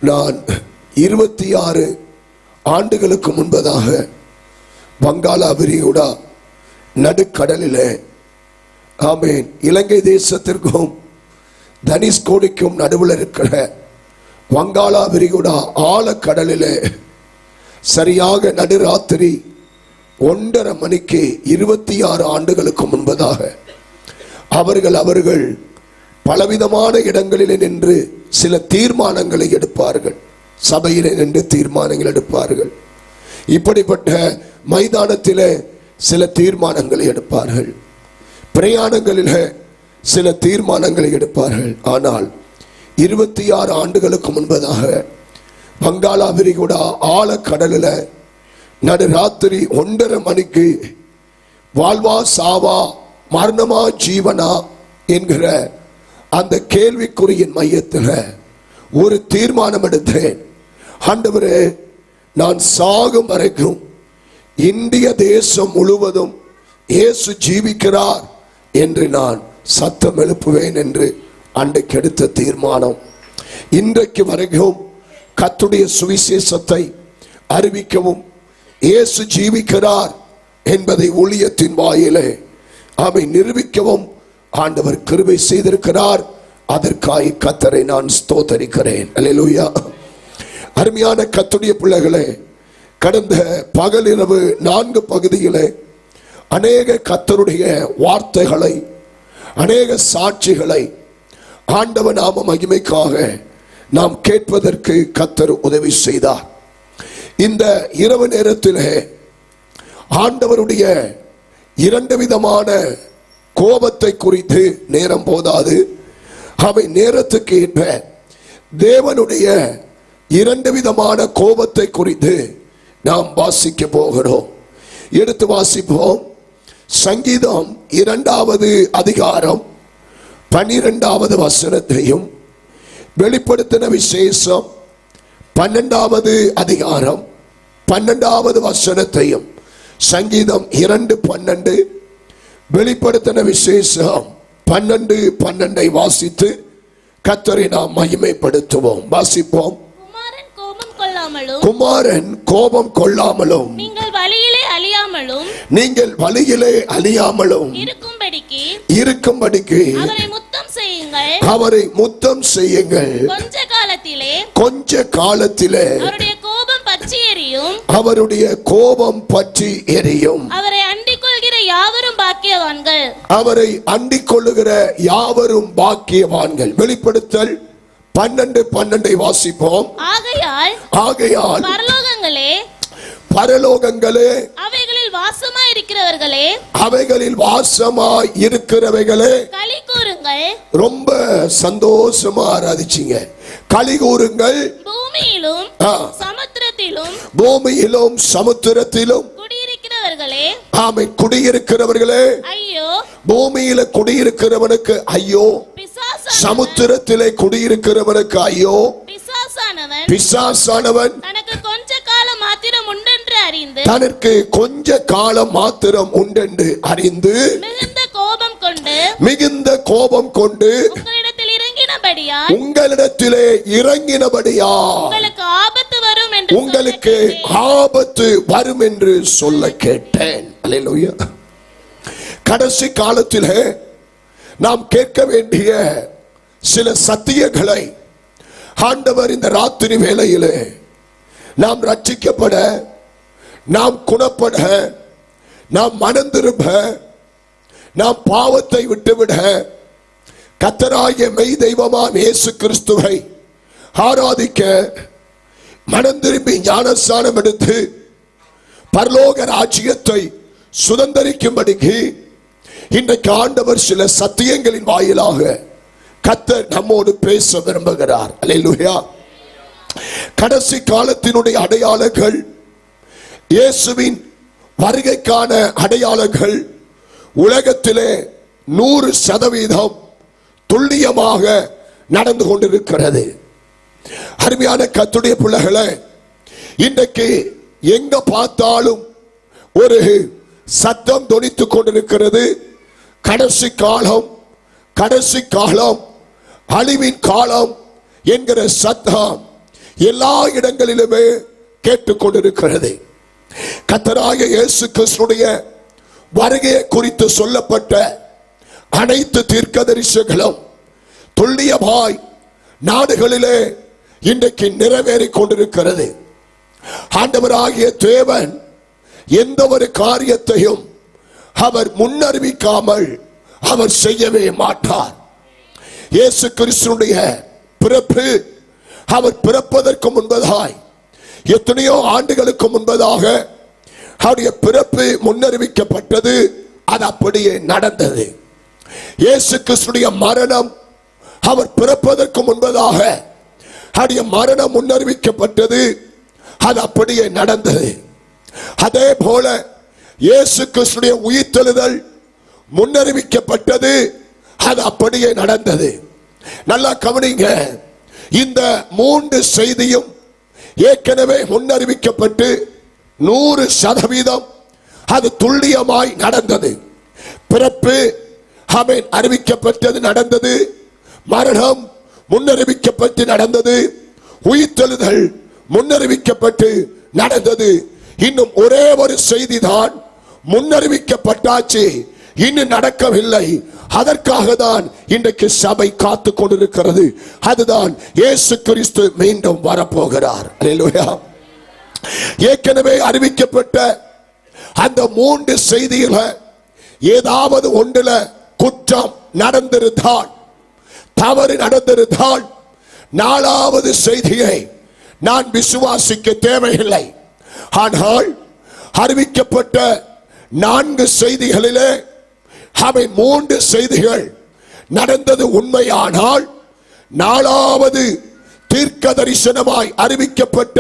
நான் 26 ஆண்டுகளுக்கு முன்பதாக வங்காள விரிகுடா நடுக்கடலிலே ஆமேன் இலங்கை தேசத்திற்கும் தனுஷ்கோடிக்கும் நடுவில் இருக்கிற வங்காள விரிகுடா ஆழக்கடலிலே சரியாக நடுராத்திரி 1:30 மணிக்கு 26 ஆண்டுகளுக்கு முன்பதாக அவர்கள் பலவிதமான இடங்களிலே நின்று சில தீர்மானங்களை எடுப்பார்கள். சபையிலே நின்று தீர்மானங்கள் எடுப்பார்கள். இப்படிப்பட்ட மைதானத்திலே சில தீர்மானங்களை எடுப்பார்கள். பிரயாணங்களிலே சில தீர்மானங்களை எடுப்பார்கள். ஆனால் 26 ஆண்டுகளுக்கு முன்பதாக வங்காள விரிகுடா ஆழக்கடலில் நடுராத்திரி 1:30 மணிக்கு வாழ்வா சாவா மரணமா ஜீவனா என்கிற அந்த கேள்விக்குறியின் மையத்தில் ஒரு தீர்மானம் எடுத்தேன். ஆண்டவரே, நான் சாகும் வரைக்கும் இந்திய தேசம் முழுவதும் இயேசு ஜீவிக்கிறார் என்று நான் சத்தம் எழுப்புவேன் என்று அன்றைக்கு எடுத்த தீர்மானம் இன்றைக்கு வரைக்கும் கர்த்தருடைய சுவிசேஷத்தை அறிவிக்கவும் இயேசு ஜீவிக்கிறார் என்பதை ஊழியத்தின் வாயிலே அவை நிரூபிக்கவும் ஆண்டவர் கிருபை செய்திருக்கிறார். அதற்காக கர்த்தரை நான் ஸ்தோத்தரிக்கிறேன். அல்லேலூயா. அருமையான கர்த்தருடைய பிள்ளைகளே, கடந்த பகலிரவு 4 பகுதியிலே அநேக கர்த்தருடைய வார்த்தைகளை, அநேக சாட்சிகளை ஆண்டவர் நாம மகிமைக்காக நாம் கேட்பதற்கு கர்த்தர் உதவி செய்தார். இந்த இரவு நேரத்திலே ஆண்டவருடைய 2 விதமான கோபத்தை குறித்து நேரம் போதாது. அவை நேரத்துக்கு ஏற்ப தேவனுடைய 2 விதமான கோபத்தை குறித்து நாம் வாசிக்க போகிறோம். எடுத்து வாசிப்போம். சங்கீதம் 2வது அதிகாரம் 12வது வசனத்தையும், வெளிப்படுத்தின விசேஷம் 12வது அதிகாரம் 12வது வசனத்தையும், சங்கீதம் 2:12, வெளிப்படுத்தின விசேஷம் 12:12 வாசித்து கர்த்தரை நாம் மகிமைப்படுத்துவோம். வாசிப்போம். குமாரன் கோபம் கொள்ளாமலும் நீங்கள் வழியிலே அழியாமலும் இருக்கும்படிக்கு அவரை முத்தம் செய்யுங்கள். கொஞ்ச காலத்திலே அவருடைய கோபம் பற்றி எரியும். அவரை அண்டிக் கொள்ளுகிற யாவரும் பாக்கியவான்கள். வெளிப்படுத்தல் 12:12 வாசிப்போம். ஆகையால் பரலோகங்களே அவைகளில் வாசமாய் இருக்கிறவைகளே களி கூறுங்கள். ரொம்ப சந்தோஷமா ஆராதிச்சீங்க. களி கூறுங்கள். பூமியிலும் சமுத்திரத்திலும் குடியிருக்கிறவர்களே ஐயோ. பூமியில குடியிருக்கிறவனுக்கு ஐயோ, சமுத்திரத்திலே குடியிருக்கிறவனுக்கு ஐயோ. பிசாசானவன் தனக்கு கொஞ்ச காலம் மாத்திரம் உண்டென்று அறிந்து மிகுந்த கோபம் கொண்டு உங்களிடத்திலே இறங்கினபடியா உங்களுக்கு ஆபத்து வரும் என்று சொல்ல கேட்டேன். அல்லேலூயா. கடைசி காலத்திலே நாம் கேட்க வேண்டிய சில சத்தியங்களை ஆண்டவர் இந்த ராத்திரி வேளையிலே நாம் ரட்சிக்கப்பட, நாம் குணப்பட, நாம் மனம் திரும்ப, நாம் பாவத்தை விட்டுவிட, கர்த்தராகிய மெய் தெய்வமான இயேசு கிறிஸ்துவை ஆராதிக்க மனம் திரும்பி ஞானஸ்நானம் எடுத்து பரலோக ராஜ்யத்தை சுதந்தரிக்கும்படிக்கு இன்றைக்கு ஆண்டவர் சில சத்தியங்களின் வாயிலாக கர்த்தர் நம்மோடு பேச விரும்புகிறார். அல்லேலூயா. கடைசி காலத்தினுடைய அடையாளங்கள், இயேசுவின் வருகைக்கான அடையாளங்கள் உலகத்திலே 100% துல்லியமாக நடந்து கொண்டிருக்கிறது. அருமையான கர்த்தருடைய பிள்ளைகளே, இன்றைக்கு எங்க பார்த்தாலும் ஒரு சத்தம் தொனித்துக் கொண்டிருக்கிறது. கடைசி காலம், கடைசி காலம், அழிவின் காலம் என்கிற சத்தம் எல்லா இடங்களிலுமே கேட்டுக்கொண்டிருக்கிறது. கர்த்தராகிய இயேசு கிறிஸ்துடைய வருகையை குறித்து சொல்லப்பட்ட அனைத்து தீர்க்கதரிசிகளும் துல்லியமாய் நாடுகளிலே இன்றைக்கு நிறைவேறிக் கொண்டிருக்கிறது. ஆண்டவராகிய தேவன் எந்த ஒரு காரியத்தையும் அவர் முன்னறிவிக்காமல் அவர் செய்யவே மாட்டார். இயேசு கிறிஸ்துடைய பிறப்பு, அவர் பிறப்பதற்கு முன்பதாய் எத்தனையோ ஆண்டுகளுக்கு முன்பதாக அவருடைய பிறப்பு முன்னறிவிக்கப்பட்டது. அது அப்படியே நடந்தது. இயேசு கிறிஸ்துடைய மரணம், அவர் பிறப்பதற்கு முன்பதாக அவருடைய மரணம் முன்னறிவிக்கப்பட்டது. அது அப்படியே நடந்தது. அதே போல இயேசு கிறிஸ்துடைய உயிர்த்தெழுதல் முன்னறிவிக்கப்பட்டது. அது அப்படியே நடந்தது. நல்லா கவனிங்க, இந்த 3 செய்தியும் ஏற்கனவே முன்னறிவிக்கப்பட்டு 100% அது துல்லியமாய் நடந்தது. பிறப்பு ஆமென் அறிவிக்கப்பட்டது, நடந்தது. மரணம் முன்னறிவிக்கப்பட்டு நடந்தது. உயிர்த்தெழுதல் முன்னறிவிக்கப்பட்டு நடந்தது. இன்னும் ஒரே ஒரு செய்தி தான் முன்னறிவிக்கப்பட்டாச்சு, இன்னும் நடக்கவில்லை. அதற்காக தான் இன்றைக்கு சபை காத்து கொண்டிருக்கிறது. அதுதான் இயேசு கிறிஸ்து மீண்டும் வரப்போகிறார். அல்லேலூயா. ஏற்கனவே அறிவிக்கப்பட்ட அந்த 3 செய்தியில ஏதாவது ஒன்றில குற்றம் நடந்திருந்தால், தவறு நடந்திருந்தால், 4வது செய்தியை நான் விசுவாசிக்க தேவையில்லை. ஆனால் அறிவிக்கப்பட்ட 4 செய்திகளிலே அவை 3 செய்திகள் நடந்தது உண்மையானால், 4வது தீர்க்க தரிசனமாய் அறிவிக்கப்பட்ட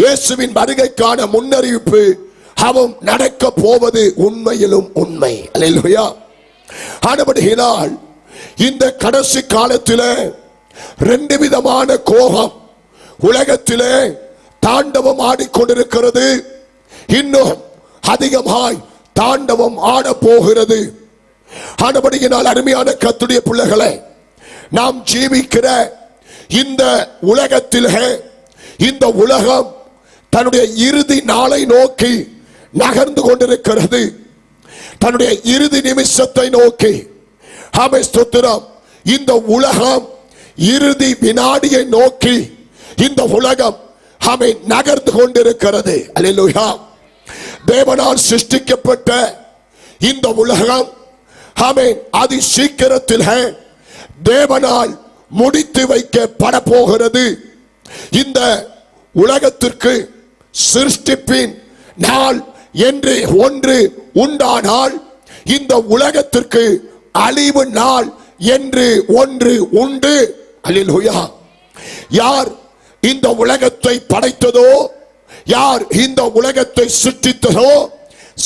இயேசுவின் வருகைக்கான முன்னறிவிப்பு அவன் நடக்க போவது உண்மையிலும் உண்மை. அல்லேலூயா. ஆனபடியினால் இந்த கடைசி காலத்திலே 2 விதமான கோபம் உலகத்திலே தாண்டவம் ஆடிக்கொண்டிருக்கிறது. இன்னும் அதிகமாய் தாண்டவம் ஆட போகிறது. ஆனபடியினால் அருமையான கர்த்தருடைய பிள்ளைகளே, நாம் ஜீவிக்கிற இந்த உலகத்திலே, இந்த உலகம் தன்னுடைய இறுதி நாளை நோக்கி நகர்ந்து கொண்டிருக்கிறது. தன்னுடைய இறுதி நிமிஷத்தை நோக்கி. ஆமே ஸ்தோத்திரம். இந்த உலகம் இறுதி வினாடியை நோக்கி இந்த உலகம் ஆமே நகர்ந்து கொண்டிருக்கிறது. அல்லேலூயா. தேவனால் சிருஷ்டிக்கப்பட்ட இந்த உலகம் ஆமென் அதி சீக்கிரத்தில் தேவனால் முடித்து வைக்கப்பட போகிறது. இந்த உலகத்திற்கு சிருஷ்டிப்பின் நாள் என்று ஒன்று உண்டானால், இந்த உலகத்திற்கு அழிவு நாள் என்று ஒன்று உண்டு. அல்லேலூயா. யார் இந்த உலகத்தை படைத்ததோ, யார் இந்த உலகத்தை சிருஷ்டித்ததோ,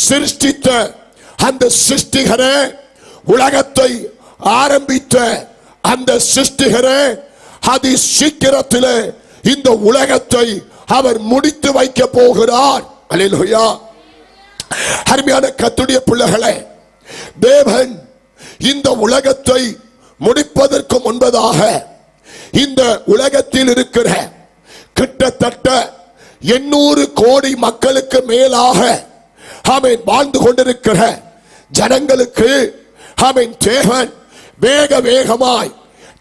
சிருஷ்டித்த அந்த சிருஷ்டிகரே, உலகத்தை ஆரம்பித்த அந்த சிருஷ்டிகரே அதி சீக்கிரத்திலே இந்த உலகத்தை அவர் முடித்து வைக்க போகிறார். அல்லேலூயா. அருமையான கர்த்தருடைய பிள்ளைகளே, தேவன் இந்த உலகத்தை முடிப்பதற்கு முன்பதாக இந்த உலகத்தில் இருக்கிற கிட்டத்தட்ட 800 கோடி மக்களுக்கு மேலாக ஆமென் வாழ்ந்து கொண்டிருக்கிற ஜனங்களுக்கு ஆமென் தேவன் வேக வேகமாய்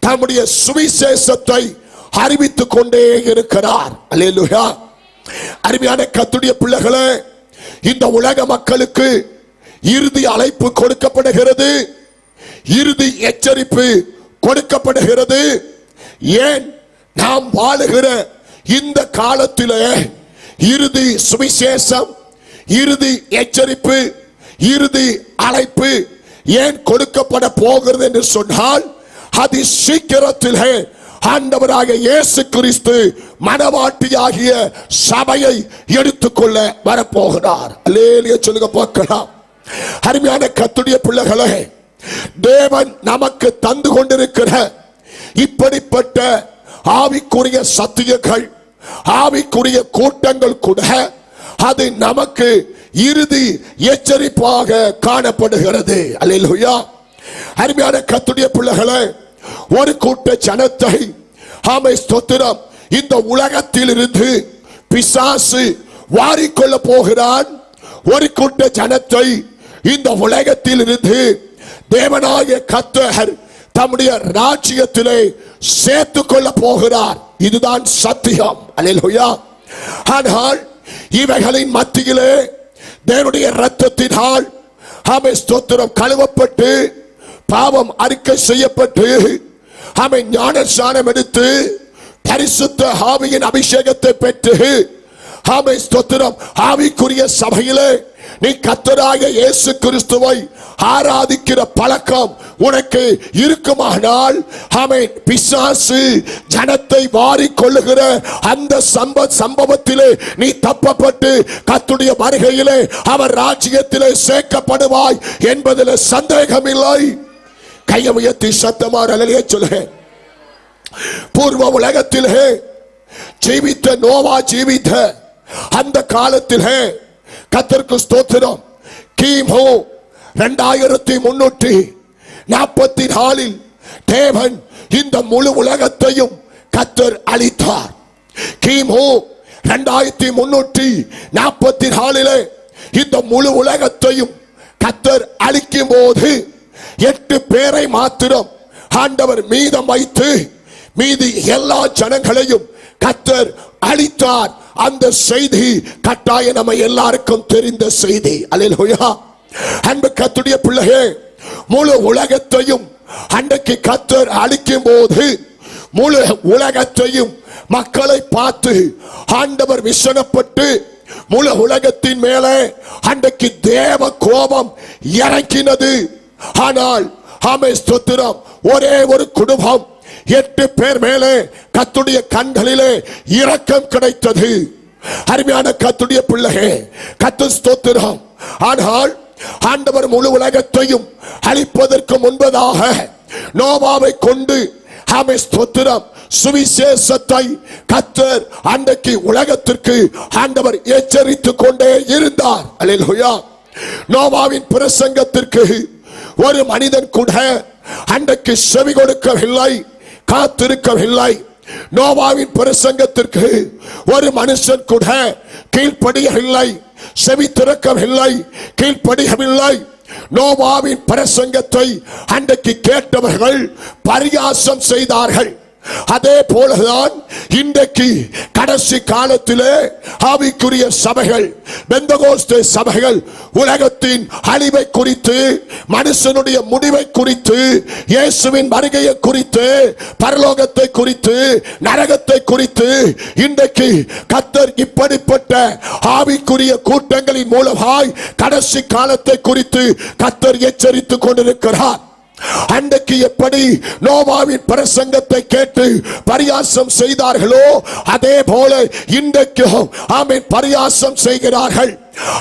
தம்முடைய சுவிசேஷத்தை அறிவித்துக் கொண்டே இருக்கிறார். அல்லேலூயா. அருமையான கர்த்தருடைய பிள்ளைகளே, இந்த உலக மக்களுக்கு இறுதி அழைப்பு கொடுக்கப்படுகிறது, இறுதி எச்சரிப்பு கொடுக்கப்படுகிறது. ஏன் நாம் வாழுகிற இந்த காலத்திலே இறுதி சுவிசேஷம், இறுதி எச்சரிப்பு, இறுதி அழைப்பு ஏன் கொடுக்கப்பட போகிறது என்று சொன்னால், அதி சீக்கிரத்திலே ஆண்டவராக இயேசு கிறிஸ்து மனவாட்டியாகிய சபையை எடுத்துக்கொள்ள வரப்போகிறார். அல்லேலூயா சொல்லுங்க பார்க்கலாம். அருமையான கர்த்தருடைய பிள்ளைகளே, தேவன் நமக்கு தந்து கொண்டிருக்கிற இப்படிப்பட்ட ஆவிக்குரிய சத்தியங்கள், ஆவிக்குரிய கூட்டங்கள் கூட அது நமக்கு இறுதி எச்சரிப்பாக காணப்படுகிறது. அல்லேலூயா. அருமையான கர்த்தருடைய பிள்ளைகளே, ஒரு கூட்ட ஜனத்தை ஆமை ஸ்தோத்திரம் இந்த உலகத்தில் இருந்து பிசாசு வாரிக்கொள்ள போகிறான். ஒரு கூட்ட ஜனத்தை இந்த உலகத்தில் இருந்து தேவனாகிய கர்த்தர் தம்முடைய ராஜ்யத்திலே சேர்த்துக் கொள்ள போகிறார். இதுதான் சத்தியம். அல்லேலூயா. ஆனால் இவைகளின் மத்தியிலே தேவனுடைய இரத்தத்தினால் ஆமே ஸ்தோத்திரம் கழுவப்பட்டு பாவம் அறிக்கை செய்யப்பட்டு ஆமே ஞானஸ்நானம் எடுத்து பரிசுத்த ஆவியின் அபிஷேகத்தை பெற்று ஆமே ஸ்தோத்திரம் ஆவிக்குரிய சபையிலே நீ கர்த்தராகிய இயேசு கிறிஸ்துவை ஆராதிக்கிற பழக்கம் உனக்கு இருக்குமானால் ஆமென், பிசாசு ஜனத்தை வாரிக் கொள்ளுகிற அந்த சம்பவத்திலே நீ தப்பப்பட்டு கர்த்தருடைய வருகையிலே அவர் ராஜ்யத்திலே சேர்க்கப்படுவாய் என்பதில் சந்தேகமில்லை. கையை உயர்த்தி சத்தமாக அல்லேலூயா சொல்லுங்க. பூர்வ உலகத்திலே ஜீவித்த நோவா ஜீவித்த அந்த காலத்திலே கர்த்தருக்கு ஸ்தோத்திரம் கிமு 2344 தேவன் இந்த முழு உலகத்தையும் கர்த்தர் அளித்தார். கிமு 2344 இந்த முழு உலகத்தையும் கர்த்தர் அளிக்கும் போது 8 பேரை மாத்திரம் ஆண்டவர் மீதம் வைத்து மீதி எல்லா ஜனங்களையும் கர்த்தர் அளித்தார். அந்த செய்தி கட்டாய நம்ம எல்லாருக்கும் தெரிந்த செய்தி. அல்லேலூயா. அன்பு கர்த்தருடைய பிள்ளையே, முழு உலகத்தையும் அன்றைக்கு கர்த்தர் அளிக்கும் போது முழு உலகத்தையும் மக்களை பார்த்து ஆண்டவர் விசனப்பட்டு முழு உலகத்தின் மேலே அன்றைக்கு தேவ கோபம் இறங்கினது. ஆனால் ஆமே ஸ்தோத்திரம் ஒரே ஒரு குடும்பம் 8 பேர் மேலே கர்த்தருடைய கண்களிலே இரக்கம் கிடைத்தது. அருமையான கர்த்தருடைய பிள்ளையே, கர்த்தர் ஸ்தோத்திரம். ஆனால் ஆண்டவர் முழு உலகத்தையும் அழிப்பதற்கு முன்பதாக நோவாவை கொண்டு ஆமே ஸ்தோத்திரம் சுவிசேஷத்தை கர்த்தர் அன்றைக்கு உலகத்திற்கு ஆண்டவர் எச்சரித்துக் கொண்டே இருந்தார். அல்லேலூயா. நோவாவின் பிரசங்கத்திற்கு ஒரு மனிதன் கூட அன்றைக்கு செவி கொடுக்கவில்லை, காத்திருக்கவில்லை. நோவாவின் பிரசங்கத்திற்கு ஒரு மனுஷன் கூட கீழ்ப்படியவில்லை, செவி திறக்கவில்லை, கீழ்ப்படியவில்லை. நோவாவின் பிரசங்கத்தை அன்றைக்கு கேட்டவர்கள் பரியாசம் செய்தார்கள். அதே போலதான் இன்றைக்கு கடைசி காலத்திலே ஆவிக்குரிய சபைகள், பெந்தகோஸ்தே சபைகள் உலகத்தின் அழிவை குறித்து, மனுஷனுடைய முடிவை குறித்து, இயேசுவின் வருகையை குறித்து, பரலோகத்தை குறித்து, நரகத்தை குறித்து இன்றைக்கு கர்த்தர் இப்படிப்பட்ட ஆவிக்குரிய கூட்டங்களின் மூலமாய் கடைசி காலத்தை குறித்து கர்த்தர் எச்சரித்துக் கொண்டிருக்கிறார். அன்றைக்கு எப்படி நோவாவின் பிரசங்கத்தை கேட்டு பரியாசம் செய்தார்களோ அதே போல இன்றைக்கும் ஆமென் பரியாசம் செய்கிறார்கள்.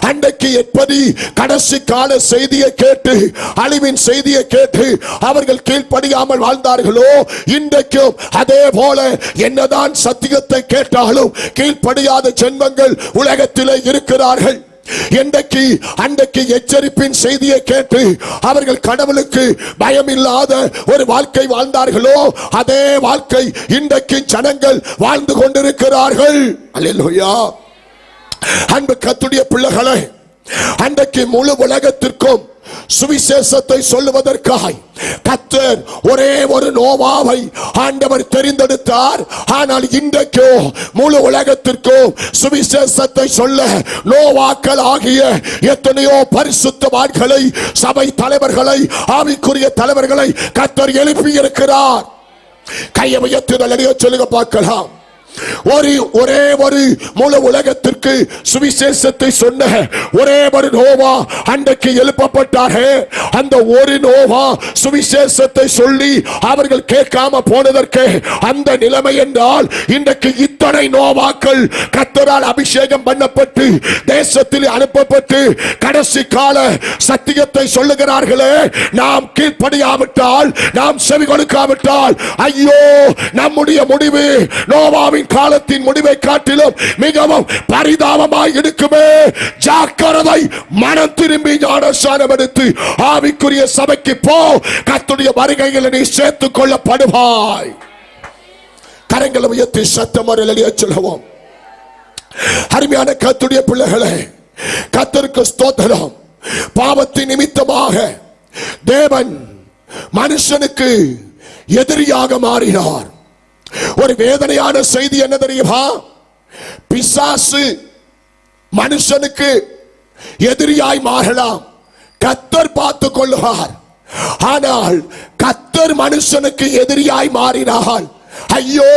அன்றைக்கு எப்படி கடைசி கால செய்தியை கேட்டு, அழிவின் செய்தியை கேட்டு அவர்கள் கீழ்ப்படியாமல் வாழ்ந்தார்களோ இன்றைக்கும் அதே போல என்னதான் சத்தியத்தை கேட்டாலும் கீழ்ப்படியாத ஜென்மங்கள் உலகத்திலே இருக்கிறார்கள். அன்றைக்கு எச்சரிப்பின் செய்தியை கேட்டு அவர்கள் கடவுளுக்கு பயம் இல்லாத ஒரு வாழ்க்கை வாழ்ந்தார்களோ அதே வாழ்க்கை இன்றைக்கு ஜனங்கள் வாழ்ந்து கொண்டிருக்கிறார்கள். அல்லேலூயா. அன்பு கர்த்தருடைய பிள்ளைகளே, அன்றைக்கு முழு உலகத்திற்கும் சுவிசேஷத்தை சொல்லுவதற்காய் கர்த்தர் ஒரே ஒரு நோவாவை ஆண்டவர் தெரிந்தெடுத்தார். ஆனால் இன்றைக்கோ முழு உலகத்திற்கோ சுவிசேஷத்தை சொல்ல நோவாக்கள் ஆகிய எத்தனையோ பரிசுத்தவான்களை, சபை தலைவர்களை, ஆவிக்குரிய தலைவர்களை கர்த்தர் எழுப்பி இருக்கிறார். கையை உயர்த்தி சொல்லுங்க பார்க்கலாம். ஒரே ஒரு முழு உலகத்திற்கு சுவிசேஷத்தை சொன்ன ஒரே ஒரு நோவா அன்றைக்கு எழுப்பப்பட்டார்கள். அந்த ஒரு நோவா சுவிசேஷத்தை சொல்லி அவர்கள் கேட்காம போனதற்கு அந்த நிலைமை என்றால் இன்றைக்கு இத்தனை நோவாக்கள் கர்த்தரால் அபிஷேகம் பண்ணப்பட்டு தேசத்தில் அனுப்பப்பட்டு கடைசி கால சத்தியத்தை சொல்லுகிறார்களே, நாம் கீழ்ப்படியாவிட்டால், நாம் செவி கொடுக்காவிட்டால் ஐயோ நம்முடைய முடிவு நோவாவின் காலத்தின் முடிவை காட்டிலும் மிகவும் பரிதாபமாய் இருக்குமே. ஜாக்கிரதை, மனம் திரும்பி ஞானஸ்நானம் எடுத்து ஆவிக்குரிய சபைக்கு போ. கர்த்தருடைய வருகையில் நீ சேர்த்துக் கொள்ளப்படுவாய். கரங்களை உயர்த்தி சத்தம் அல்லேலூயா சொல்லுவோம். அருமையான கர்த்தருடைய பிள்ளைகளே, கர்த்தருக்கு ஸ்தோத்திரம். பாவத்தின் நிமித்தமாக தேவன் மனுஷனுக்கு எதிரியாக மாறினார். ஒரு வேதனையான செய்தி என்ன தெரியுமா? பிசாசு மனுஷனுக்கு எதிரியாய் மாறலாம், கர்த்தர் பார்த்துக் கொள்ளுவார். ஆனால் கர்த்தர் மனுஷனுக்கு எதிரியாய் மாறினார், ஐயோ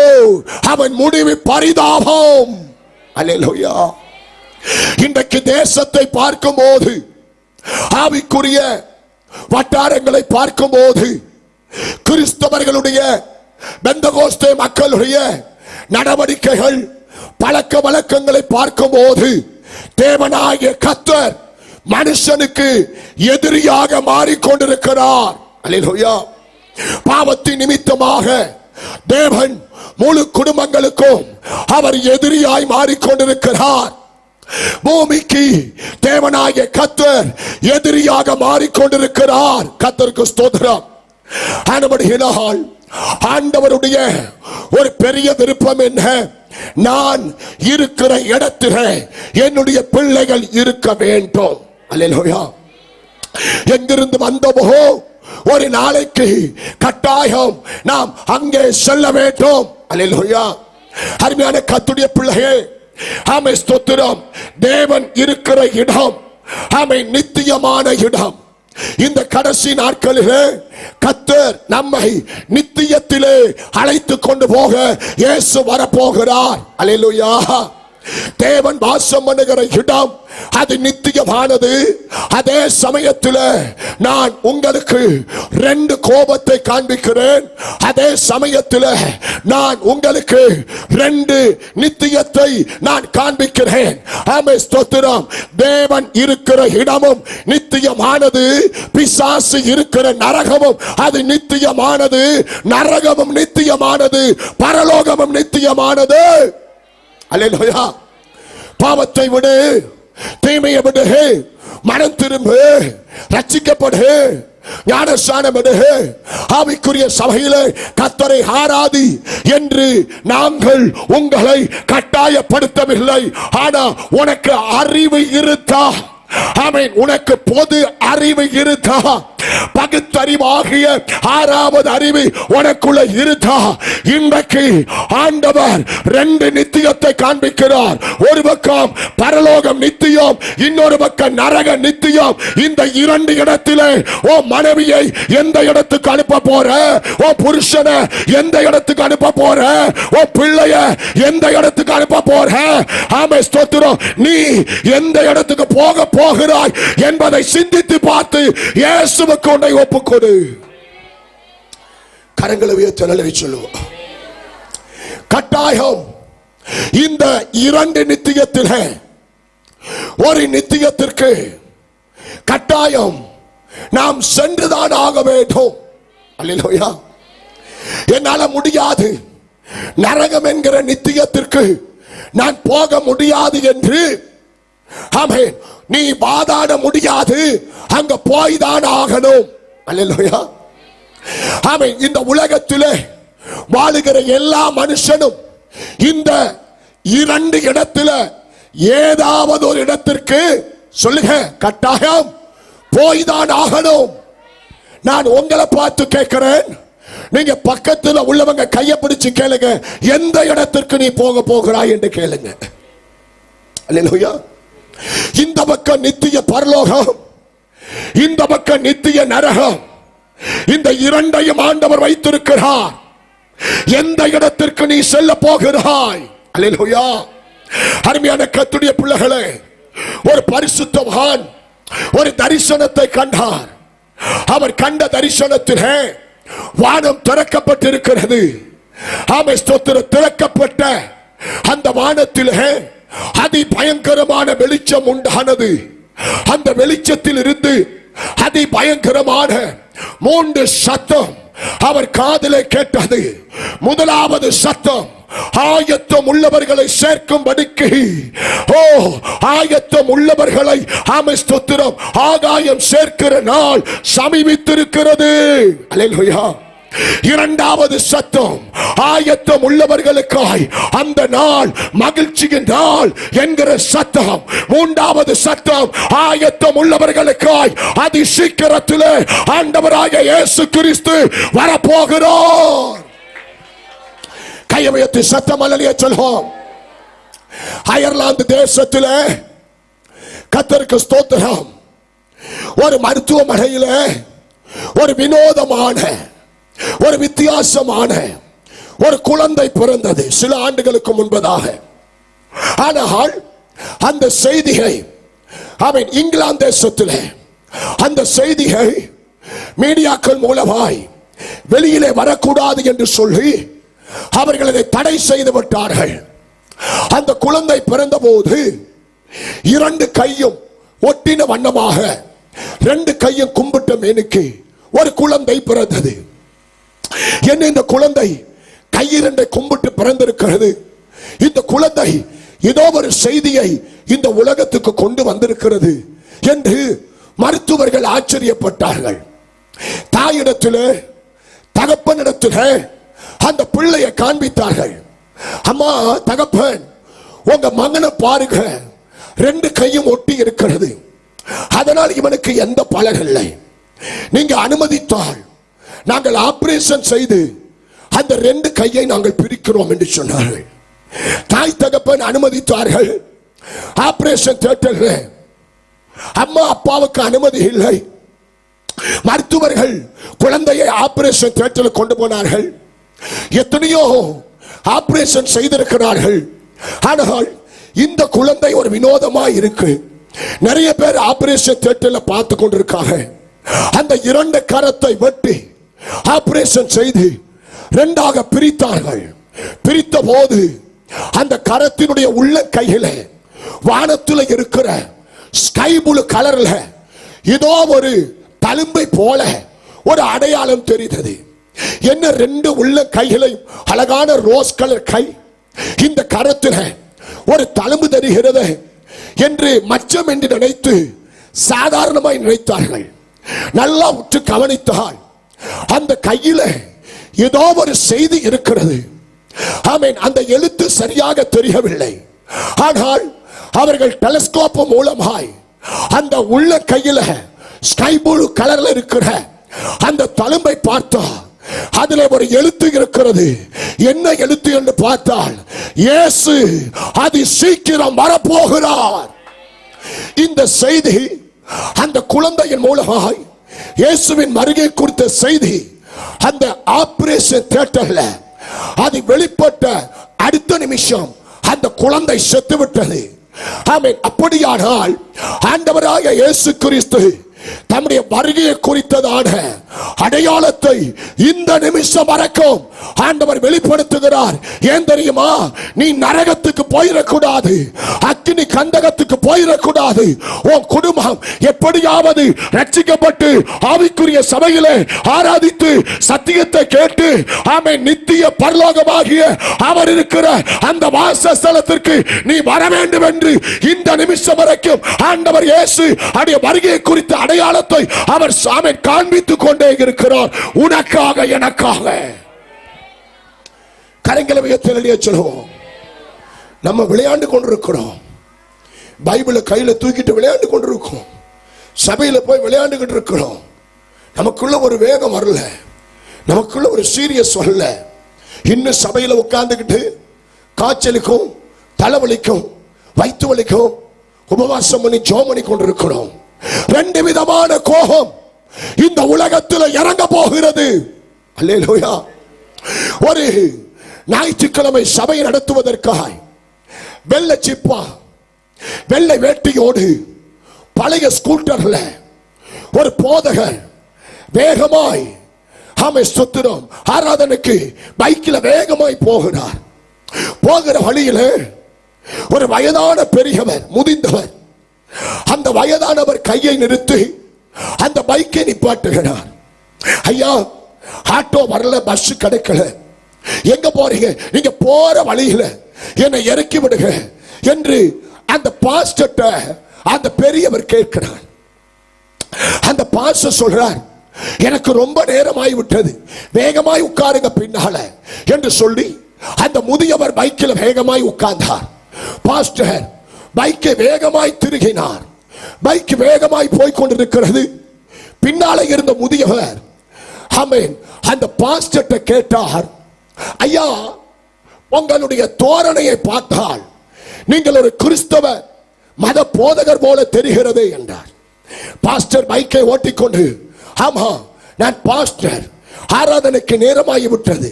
அவன் முடிவு பரிதாபம். அல்லேலூயா. இன்றைக்கு தேசத்தை பார்க்கும் போது, ஆவிக்குரிய வட்டாரங்களை பார்க்கும் போது, கிறிஸ்தவர்களுடைய பெந்தகோஸ்தே மக்களுடைய நடவடிக்கைகள், பழக்க வழக்கங்களை பார்க்கும் போது, தேவனாகிய கர்த்தர் மனுஷனுக்கு எதிரியாக மாறிக்கொண்டிருக்கிறார். அல்லேலூயா. பாவத்தின் நிமித்தமாக தேவன் முழு குடும்பங்களுக்கும் அவர் எதிரியாய் மாறிக்கொண்டிருக்கிறார். பூமிக்கு தேவனாகிய கர்த்தர் எதிரியாக மாறிக்கொண்டிருக்கிறார். கர்த்தருக்கு ஸ்தோத்திரம். ஆனபடியினால் ஆண்டவருடைய ஒரு பெரிய விருப்பம் என்ன? நான் இருக்கிற இடத்திலே என்னுடைய பிள்ளைகள் இருக்க வேண்டும். அல்லேலூயா. எங்கிருந்து வந்தோமோ ஒரு நாளைக்கு கட்டாயம் நாம் அங்கே செல்ல வேண்டும். அல்லேலூயா. அருமையான கர்த்தருடைய பிள்ளையே, ஆமென், ஸ்தோத்திரம். தேவன் இருக்கிற இடம் ஆமென் நித்தியமான இடம். இந்த கடைசி நாட்களிலே கர்த்தர் நம்மை நித்தியத்திலே அழைத்து கொண்டு போக இயேசு வரப்போகிறார். அல்லேலூயா. தேவன் வாசம் பண்ணுகிற இடம் அது நித்தியமானது. அதே சமயத்தில் நான் உங்களுக்கு 2 கோபத்தை காண்பிக்கிறேன். அதே சமயத்தில் நான் உங்களுக்கு 2 நித்தியத்தை நான் காண்பிக்கிறேன். ஆமென், ஸ்தோத்திரம். தேவன் இருக்கிற இடமும் நித்தியமானது, பிசாசு இருக்கிற நரகமும் அது நித்தியமானது. நரகமும் நித்தியமானது, பரலோகமும் நித்தியமானது. அல்லேலூயா. பாவத்தை விடு, தீமையை விடு, மனம் திரும்பு, ரட்சிக்கப்படு, ஞானஸ்நானம் எடு, ஆவிக்குரிய சபையிலே கர்த்தரை ஆராதி என்று நாங்கள் உங்களை கட்டாயப்படுத்தவில்லை. ஆனா உனக்கு அறிவு இருக்கா? ஆமென். உனக்கு பொது அறிவு இருக்கா? பகுத்தறிவாகிய 6வது அறிவு உனக்குள்ள இருக்கா? இன்றைக்கு ஆண்டவர் 2 நித்தியத்தை காண்பிக்கிறார். ஒரு பக்கம் பரலோகம் நித்தியம், இன்னொரு பக்கம் நரக நித்தியம். இந்த 2 இடத்திலே ஓ மனைவியை எந்த இடத்துக்கு அனுப்ப போற? ஓ புருஷனை எந்த இடத்துக்கு அனுப்ப போற? ஓ பிள்ளைய எந்த இடத்துக்கு அனுப்ப போற? ஆமென், ஸ்தோத்திரம். நீ எந்த இடத்துக்கு போக போகிறாய் என்பதை சிந்தித்து பார்த்து இயேசுவுக்கு உன்னை ஒப்புக்கொடு. கரங்களை உயர்த்தி சொல்லுவோம். கட்டாயம் இந்த 2 நித்தியத்திலே ஒரு நித்தியத்திற்கு கட்டாயம் நாம் சென்றுதான் ஆக வேண்டும். அல்லேலூயா. என்னால முடியாது, நரகம் என்கிற நித்தியத்திற்கு நான் போக முடியாது என்று ஆமென் நீ வாதாட முடியாது. அங்க போய்தான் ஆகணும். அல்லேலூயா. ஆமென். இந்த உலகத்திலே வாழுகிற எல்லா மனுஷனும் இந்த 2 இடத்துல ஏதாவது ஒரு இடத்திற்கு சொல்லுங்க கட்டாயம் போய்தான் ஆகணும். நான் உங்களை பார்த்து கேட்கிறேன், நீங்க பக்கத்தில் உள்ளவங்க கையை பிடிச்சு கேளுங்க, எந்த இடத்திற்கு நீ போக போகிறாய் என்று கேளுங்க. அல்லேலூயா. இந்த பக்கம் நித்திய பரலோகம், இந்த பக்கம் நித்திய நரகம். இந்த 2ஐயும் ஆண்டவர் வைத்திருக்கிறார். எந்த இடத்திற்கு நீ செல்ல போகிறாய்? அல்லேலூயா. அருமையான கர்த்தருடைய பிள்ளைகளே, ஒரு பரிசுத்தவான் ஒரு தரிசனத்தை கண்டார். அவர் கண்ட தரிசனத்திலே வானம் திறக்கப்பட்டிருக்கிறது. ஆமென், ஸ்தோத்திரம். திறக்கப்பட்ட அந்த வானத்திலே அதி பயங்கரமான வெளிச்சம் உண்டானது. அந்த வெளிச்சத்தில் இருந்து அதி பயங்கரமான 3 சத்தம் அவர் காதிலே கேட்டது. முதலாவது சத்தம் ஆயத்தம் உள்ளவர்களை சேர்க்கும்படிக்கு, ஓ ஆயத்தம் உள்ளவர்களை ஆமென், ஸ்தோத்திரம், ஆகாயம் சேர்க்கிற நாள் சமீபித்திருக்கிறது. அல்லேலூயா. இரண்டாவது சத்தம் ஆயத்தம் உள்ளவர்களுக்காய் அந்த நாள் மகிழ்ச்சியின் நாள் என்கிற சத்தம். மூன்றாவது சத்தம் ஆயத்தம் உள்ளவர்களுக்காய் அதி சீக்கிரத்திலே ஆண்டவராகிய இயேசு கிறிஸ்து வரப்போகிறார். கையமையத்து சத்தம் அல்லையே சொல்வோம். அயர்லாந்து தேசத்திலே கர்த்தருக்கு ஸ்தோத்திரம், ஒரு மருத்துவமனையிலே ஒரு வினோதமான ஒரு வித்தியாசமான ஒரு குழந்தை பிறந்தது சில ஆண்டுகளுக்கு முன்பதாக. ஆனால் அந்த செய்தியை இங்கிலாந்து தேசத்தில் அந்த செய்தியை மீடியாக்கள் மூலமாய் வெளியிலே வரக்கூடாது என்று சொல்லி அவர்கள் அதை தடை செய்து விட்டார்கள். அந்த குழந்தை பிறந்த போது இரண்டு கையும் ஒட்டின வண்ணமாக ரெண்டு கையும் கும்பிட்ட மேனுக்கு ஒரு குழந்தை பிறந்தது. என்ன இந்த குழந்தை கையிரண்டை கும்பிட்டு பிறந்திருக்கிறது. இந்த குழந்தை ஏதோ ஒரு செய்தியை இந்த உலகத்துக்கு கொண்டு வந்திருக்கிறது என்று மருத்துவர்கள் ஆச்சரியப்பட்டார்கள். தாயிடத்தில் தகப்பனிடத்தில் அந்த பிள்ளையை காண்பித்தார்கள். அம்மா தகப்பன், உங்க மகனை பாருங்க, ரெண்டு கையும் ஒட்டி இருக்கிறது, அதனால் இவனுக்கு எந்த பலன் இல்லை. நீங்க அனுமதித்தால் நாங்கள் ஆபரேஷன் செய்து அந்த ரெண்டு கையை நாங்கள் பிரிக்கிறோம் என்று சொன்னார்கள். தாய் தகப்பன் அனுமதித்தார்கள். ஆபரேஷன் தியேட்டரில் அம்மா அப்பாவுக்கு அனுமதி இல்லை. மருத்துவர்கள் குழந்தையை ஆபரேஷன் தியேட்டரில் கொண்டு போனார்கள். எத்தனையோ ஆபரேஷன் செய்திருக்கிறார்கள். ஆனால் இந்த குழந்தை ஒரு வினோதமா இருக்கு. நிறைய பேர் ஆபரேஷன் தியேட்டரில் பார்த்து கொண்டிருக்காங்க. அந்த இரண்டு கரத்தை வெட்டி ஆபரேஷன் செய்து இரண்டாக பிரித்தார்கள். பிரித்த போது அந்த கரத்தினுடைய உள்ள கையில வானத்தில் இருக்கிற ஸ்கை ப்ளூ கலர்ல ஏதோ ஒரு தழும்பை போல ஒரு அடையாளம் தெரிந்தது. என்ன ரெண்டு உள்ள கைகளை அழகான ரோஸ் கலர் கை, இந்த கரத்தில் ஒரு தழும்பு தெரிகிறது என்று மச்சம் என்று நினைத்து சாதாரணமாய் நினைத்தார்கள். நல்லா உற்று கவனித்தால் அந்த கையில ஏதோ ஒரு செய்தி இருக்கிறது. ஆமென். அந்த எழுத்து சரியாக தெரியவில்லை. ஆனால் அவர்கள் டெலஸ்கோப் மூலமாய் அந்த உள்ள கையில ஸ்கை ப்ளூ கலர்ல இருக்கிற அந்த தழும்பை பார்த்தா அதுல ஒரு எழுத்து இருக்கிறது. என்ன எழுத்து என்று பார்த்தால், இயேசு அதி சீக்கிரம் வரப்போகிறார். இந்த செய்தி அந்த குழந்தையின் மூலமாய் இயேசுவின் வருகை குறித்த செய்தி அந்த ஆபரேஷன் தியேட்டர்ல அது வெளிப்பட்ட அடுத்த நிமிஷம் அந்த குழந்தை செத்துவிட்டது. ஆமென். அப்படியானால் ஆண்டவராகிய இயேசு கிறிஸ்து தம்முடைய வருகையை குறித்ததான அடையாளத்தை இந்த நிமிஷம் வரைக்கும் ஆண்டவர் வெளிப்படுத்துகிறார். ஏன் தெரியுமா? நீ நரகத்துக்கு போயிடக்கூடாது, அக்கினி கந்தகத்துக்கு போயிடக்கூடாது. உன் குடும்பம் எப்படியாவது ரட்சிக்கப்பட்டு ஆவிக்குரிய சபையிலே ஆராதித்து சத்தியத்தை கேட்டு ஆமென் நித்திய பரலோகமாகிய அவர் இருக்கிற அந்த வாசஸ்தலத்திற்கு நீ வர வேண்டும் என்று இந்த நிமிஷம் வரைக்கும் ஆண்டவர் இயேசு அவருடைய வருகையை குறித்த அடையாளத்தை அவர் சாமி காண்பித்துக் கொண்டே இருக்கிறார். உனக்காக எனக்காக. கரங்களை உயர்த்தி சொல்லுவோம். நம்ம விளையாண்டு கொண்டிருக்கிறோம். பைபிளை கையில தூக்கிட்டு விளையாண்டு கொண்டிருக்கோம். சபையில போய் விளையாண்டுகிட்டு இருக்கிறோம். நமக்குள்ள ஒரு வேகம் வரல, நமக்குள்ள ஒரு சீரியஸ் வரல. இன்னும் சபையில உட்கார்ந்துகிட்டு காய்ச்சலுக்கும் தலைவலிக்கும் வயிற்று வலிக்கும் உபவாசம் பண்ணி ஜெபம் பண்ணி கொண்டிருக்கிறோம். ரெண்டு விதமான கோபம் இந்த உலகத்தில் இறங்க போகிறது. அல்லேலூயா. ஒரு ஞாயிற்றுக்கிழமை சபை நடத்துவதற்காக வெள்ளை சிப்பா வெள்ளை வேட்டியோடு பழைய ஸ்கூட்டர்ல ஒரு போதகர் வேகமாய் ஸ்தோத்திரம் ஆராதனைக்கு பைக்கில் வேகமாய் போகிறார். போகிற வழியில ஒரு வயதான பெரியவர் முதிர்ந்தவர் அந்த வயதானவர் கையை நிறுத்தி அந்த பைக்கை நிப்பாட்டுகிறார். ஐயா, ஆட்டோ வரல, பஸ் கிடைக்கல, எங்க போறீங்க? நீங்க போற வழியில என்னை இறக்கி விடுங்க என்று அந்த பாஸ்டர் அந்த பெரியவர் கேட்கிறார். அந்த பாஸ்டர் சொல்றார், எனக்கு ரொம்ப நேரமாய் விட்டது, வேகமாய் உட்காருங்க பின்னால என்று சொல்லி அந்த முதியவர் பைக்கில் வேகமாய் உட்கார்ந்தார். பாஸ்டர் பைக்கை வேகமாய் திருகினார். பைக் வேகமாய் போய் கொண்டிருக்கிறது. பின்னாலே இருந்த முதியவர் ஆமென் அந்த பாஸ்டர்ட்ட கேட்டார், ஐயா உங்களுடைய தோரணையை பார்த்தால் நீங்கள் ஒரு கிறிஸ்தவ மத போதகர் போல தெரிகிறது என்றார். பாஸ்டர் பைக்கை ஓட்டிக்கொண்டு, ஆமா நான் பாஸ்டர், ஆராதனைக்கு நேரமாகிவிட்டது,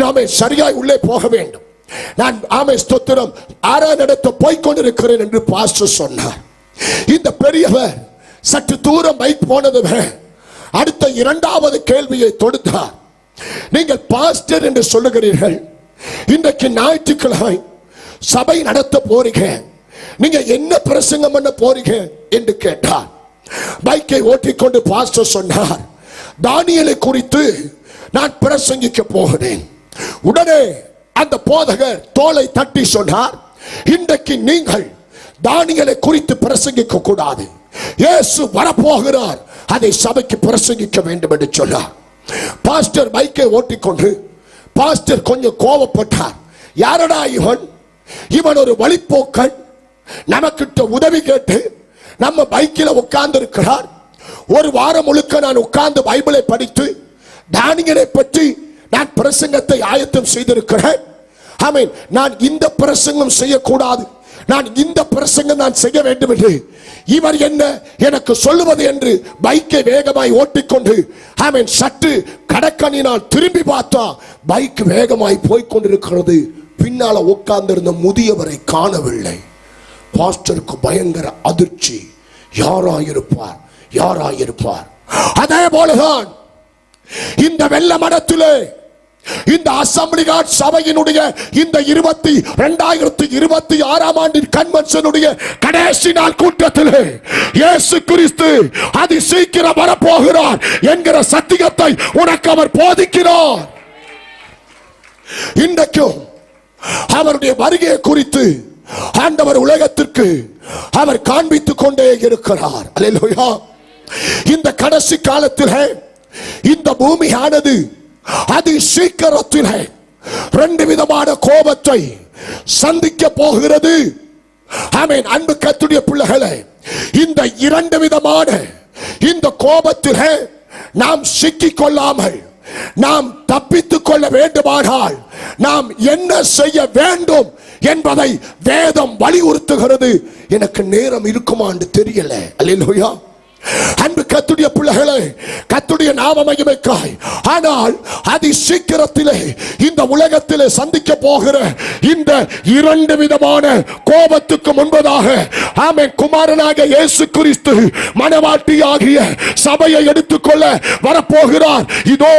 நாமே சரியாய் உள்ளே போக வேண்டும், நான் ஆமே ஸ்தோத்திரம் ஆராதனை போய்கொண்டிருக்கிறேன் என்று பாஸ்டர் சொன்னார். இந்த பெரியவர் சற்று தூரம் பைக் போனது அடுத்த இரண்டாவது கேள்வியை தொடுத்தார். நீங்கள் பாஸ்டர் என்று சொல்லுகிறீர்கள், இன்றைக்கு ஞாயிற்றுக்கிழமை சபை நடத்த போறீங்க, நீங்க என்ன பிரசங்கம் பண்ண போறீங்க என்று கேட்டார். பைக்கை ஓட்டிக்கொண்டு பாஸ்டர் சொன்னார், தானியேலை குறித்து நான் பிரசங்கிக்க போகிறேன். உடனே அந்த போதகர் தோலை தட்டி சொன்னார், இன்றைக்கு நீங்கள் தானியேலை குறித்து பிரசங்கிக்க கூடாது, இயேசு வரப்போகிறார், அதை சபைக்கு பிரசங்கிக்க வேண்டும் என்று சொன்னார். பாஸ்டர் பைக்கை ஓட்டிக்கொண்டு பாஸ்டர் கொஞ்சம் கோபப்பட்டார். யாரடா இவன், இவன் ஒரு வழிப்போக்கன், நமக்கிட்ட உதவி கேட்டு நம்ம பைக்கில் உட்கார்ந்து இருக்கிறார். ஒரு வாரம் முழுக்க நான் உட்கார்ந்து பைபிளை படித்து தானியேலை பற்றி நான் பிரசங்கத்தை ஆயத்தம் செய்திருக்கிறேன். ஆமென். நான் இந்த பிரசங்கம் செய்யக்கூடாது, நான் இந்த பிரசங்கம் நான் செய்ய வேண்டும் என்று இவர் என்ன எனக்கு சொல்லுவது என்று பைக்கை வேகமாய் ஓட்டிக்கொண்டு ஆமென் சற்று கடக்கணினால் திரும்பி பார்த்தா பைக் வேகமாய் போய்கொண்டிருக்கிறது. பின்னால உட்கார்ந்திருந்த முதியவரை காணவில்லை. பாஸ்டருக்கு பயங்கர அதிர்ச்சி, யாராயிருப்பார் யாராயிருப்பார். அதே போலதான் இந்த வெள்ள மடத்திலே இந்த அசெம்பிளி காட் சபையினுடைய இந்த 2026 ஆண்டின் கன்வென்ஷனுடைய கடைசி நாள் கூட்டத்திலே இயேசு கிறிஸ்து அதி சீக்கிரம் வரப்போகிறார் என்கிற சத்தியத்தை உனக்கு அவர் போதிக்கிறார். இன்றைக்கும் அவருடைய வருகையை குறித்து ஆண்டவர் உலகத்திற்கு அவர் காண்பித்துக் கொண்டே இருக்கிறார். அல்லேலூயா. இந்த கடைசி காலத்தில் இந்த பூமியானது அதி சீக்கிரத்தில் 2 விதமான கோபத்தை சந்திக்க போகிறது. ஆமென். அன்பு கர்த்தருடைய பிள்ளைகளே, இந்த 2 விதமான இந்த கோபத்தில் நாம் சிக்கிக் கொள்ளாமல் நாம் தப்பித்துக் கொள்ள வேண்டுமானால் நாம் என்ன செய்ய வேண்டும் என்பதை வேதம் வலியுறுத்துகிறது. எனக்கு நேரம் இருக்குமா என்று தெரியல. அல்லேலூயா. அன்பு கர்த்தருடைய பிள்ளைகளே, கர்த்தருடைய நாம மகிமைக்காய், ஆனால் அதி சீக்கிரத்திலே இந்த உலகத்திலே சந்திக்க போகிற இந்த 2 விதமான கோபத்துக்கு முன்பதாக ஆமென் குமாரனாக இயேசு கிறிஸ்து மணவாட்டியாகிய சபையை எடுத்துக்கொள்ள வரப்போகிறார். இதோ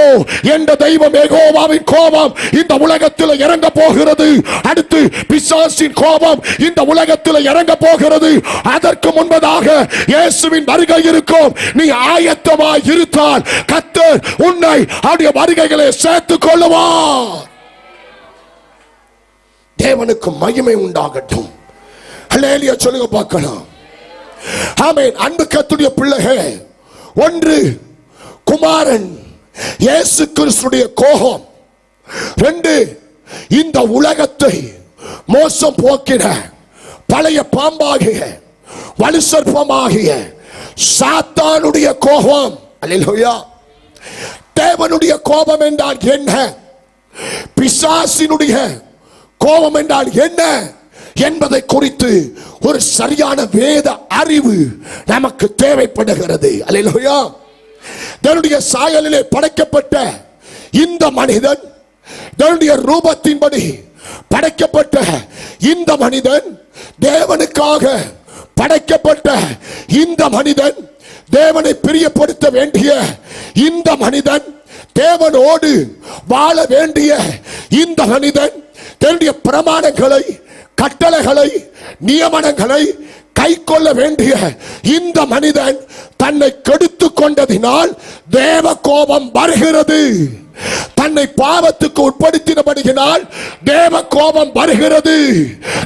என்ற தெய்வம் யெகோவாவின் கோபம் இந்த உலகத்தில் இறங்க போகிறது. அடுத்து பிசாசின் கோபம் இந்த உலகத்தில் இறங்க போகிறது. அதற்கு முன்பதாக இயேசுவின் வருகை இருக்கும். நீ ஆயத்தமாய் இருந்தால் கர்த்தர் உன்னை அவருடைய வருகைகளை சேர்த்துக் கொள்ளுவார். தேவனுக்கு மகிமை உண்டாகட்டும். அல்லேலூயா சொல்லுங்க பார்க்கலாம். ஆமென். அன்பு கர்த்தருடைய பிள்ளைகளே, ஒன்று குமாரன் இயேசு கிறிஸ்துடைய கோபம், 2 இந்த உலகத்தை மோசம் போக்கின பழைய பாம்பாகிய வலுசற்பமாகிய சாத்தானுடைய கோபம். அல்லேலூயா. தேவனுடைய கோபம் என்றால் என்ன, பிசாசினுடைய கோபம் என்றால் என்ன என்பதை குறித்து ஒரு சரியான வேத அறிவு நமக்கு தேவைப்படுகிறது. அல்லேலூயா. தேவனுடைய சாயலிலே படைக்கப்பட்ட இந்த மனிதன், தேவனுடைய ரூபத்தின்படி படைக்கப்பட்ட இந்த மனிதன், தேவனுக்காக படைக்கப்பட்ட இந்த மனிதன், தேவனை பிரியப்படுத்த வேண்டிய இந்த மனிதன், தேவனோடு வாழ வேண்டிய இந்த மனிதன், தேவனுடைய பிரமாணங்களை, கட்டளைகளை, நியமனங்களை கை கொள்ள வேண்டிய இந்த மனிதன் தன்னை கெடுத்துக் கொண்டதினால் தேவ கோபம் வருகிறது. தன்னை பாவத்துக்கு உட்படுத்தினபடியினால் தேவ கோபம் வருகிறது.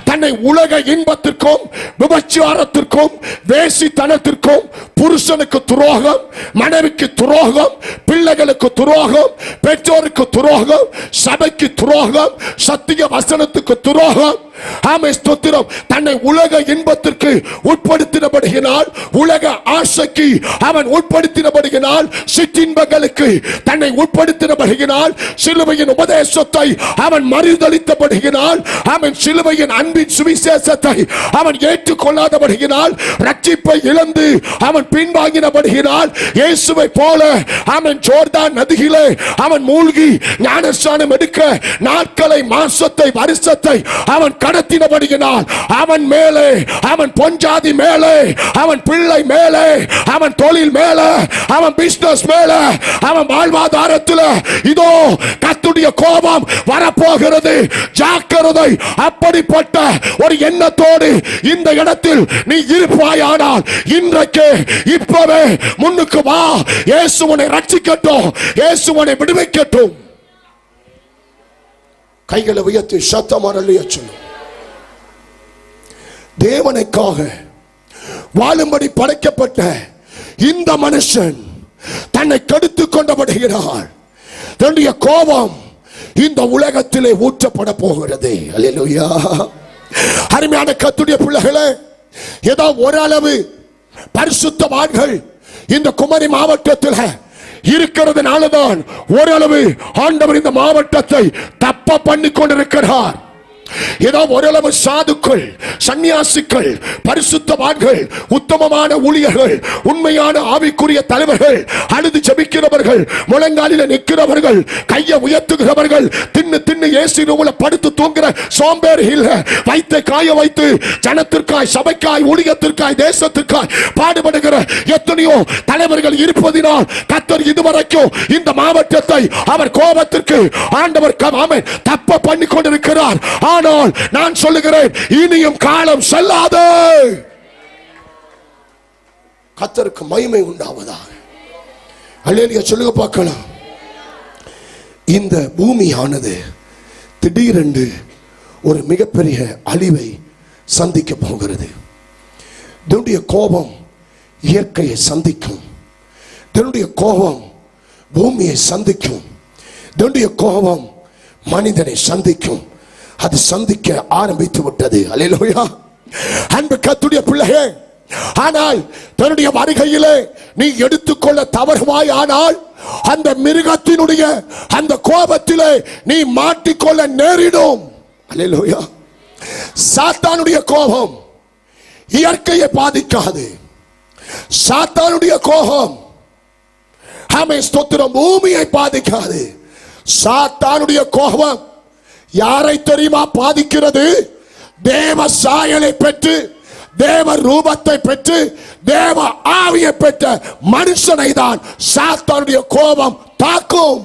தன்னை உலக இன்பத்திற்கும் விபச்சாரத்திற்கும் வேசித்தனத்திற்கும் புருஷனுக்கு துரோகம், மனைவிக்கு துரோகம், பிள்ளைகளுக்கு துரோகம், பெற்றோருக்கு துரோகம், சபைக்கு துரோகம், சத்திய வசனத்துக்கு துரோகம். ஆமென் ஸ்தோத்திரம். தன்னை உலக இன்பத்திற்கு உட்படுத்தினபடியினால், உலக ஆசைக்கு அவன் உட்படுத்தினபடியினால், சிற்றின்பங்களுக்கு தன்னை உட்படுத்தினபடியினால், சிலுவையின் உபதேசத்தை அவன் மறுதலித்தபடியினால், அவன் சிலுவையின் அன்பின் சுவிசேஷத்தை அவன் ஏற்றுக்கொள்ளாதபடியினால், ரட்சிப்பை இழந்து அவன் பின்வாங்கினபடியினால், இயேசுவை போல அவன் ஜோர்தான் நதியிலே அவன் மூழ்கி ஞானஸ்நானம் எடுக்க நாட்களை, மாசத்தை, வருஷத்தை அவன் கடத்தினபடியினால், அவன் மேலே, அவன் பொஞ்சாதி மேலே, அவன் பிள்ளை மேலே, அவன் தொழில் மேலே, அவன் பிசினஸ் மேலே, அவன் வாழ்வாதாரத்தில் இதோ கர்த்தருடைய கோபம் வரப்போகிறது. ஜாக்கிரதை. அப்படிப்பட்ட ஒரு எண்ணத்தோடு இந்த இடத்தில் நீ இருப்பாயானால் இன்றைக்கு இப்பவே முன்னுக்கு வா. இயேசு உன்னை ரட்சிக்கட்டும், இயேசு உன்னை விடுவிக்கட்டும். கைகளை உயர்த்தி சத்தமாக அல்லேலூயா சொல்லு. தேவனுக்காக வாழும்படி படைக்கப்பட்ட இந்த மனுஷன் தன்னை கெடுத்துக் கொண்டபடுகிறார். தன்னுடைய கோபம் இந்த உலகத்திலே ஊற்றப்பட போகிறது. அல்லேலூயா. அருமையான கர்த்தருடைய பிள்ளைகளே, ஏதோ ஓரளவு பரிசுத்தவான்கள் இந்த குமரி மாவட்டத்தில் இருக்கிறதுனாலதான் ஓரளவு ஆண்டவர் இந்த மாவட்டத்தை தப்ப பண்ணி கொண்டிருக்கிறார். ஏதோ ஓரளவு சாதுக்கள், சன்னியாசிகள், பரிசுத்தவான்கள், உத்தமமான ஊழியர்கள், உண்மையான ஆவிக்குரிய தலைவர்கள், அழுது ஜெபிக்கிறவர்கள், முழங்காலில் நிற்கிறவர்கள், கையை உயர்த்துகிறவர்கள், தின்னு தின்னு ஏசி ரூம்ல படுத்து தூங்குற சோம்பேறி இல்ல. வைத்த காய வைத்து ஜனத்திற்காய், சபைக்காய், ஊழியத்திற்காய், தேசத்திற்காய் பாடுபடுகிற எத்தனையோ தலைவர்கள் இருப்பதினால் கர்த்தர் இதுவரைக்கும் இந்த மாவட்டத்தை அவர் கோபத்திற்கு ஆண்டவர் தப்ப பண்ணி கொண்டிருக்கிறார். ஆனால் நான் சொல்லுகிறேன், இனியும் காலம் செல்லாது. கர்த்தருக்கு மகிமை உண்டாவதாக. அல்லேலூயா சொல்லுங்க பார்க்கலாம். இந்த பூமியானது திடீரென்று ஒரு மிகப்பெரிய அழிவை சந்திக்க போகிறது. தேவனுடைய கோபம் இயற்கையை சந்திக்கும். தேவனுடைய கோபம் பூமியை சந்திக்கும். தேவனுடைய கோபம் மனிதனை சந்திக்கும். அது சந்திக்க ஆரம்பித்து விட்டது. அல்லேலூயா. அன்பு கர்த்தருடைய பிள்ளையே, ஆனால் தன்னுடைய வருகையிலே நீ எடுத்துக்கொள்ள தவறுவாய், ஆனால் அந்த மிருகத்தினுடைய அந்த கோபத்திலே நீ மாட்டிக்கொள்ள நேரிடும். அல்லேலூயா. சாத்தானுடைய கோபம் இயற்கையை பாதிக்காது. சாத்தானுடைய கோபம் ஆமென் ஸ்தோத்திரம் பூமியை பாதிக்காது. சாத்தானுடைய கோபம் யாரை தெரியுமா பாதிக்கிறது? தேவ சாயலை பெற்று, தேவ ரூபத்தை பெற்று, தேவ ஆவியை பெற்ற மனுஷனை தான் சாத்தானுடைய கோபம் தாக்கும்.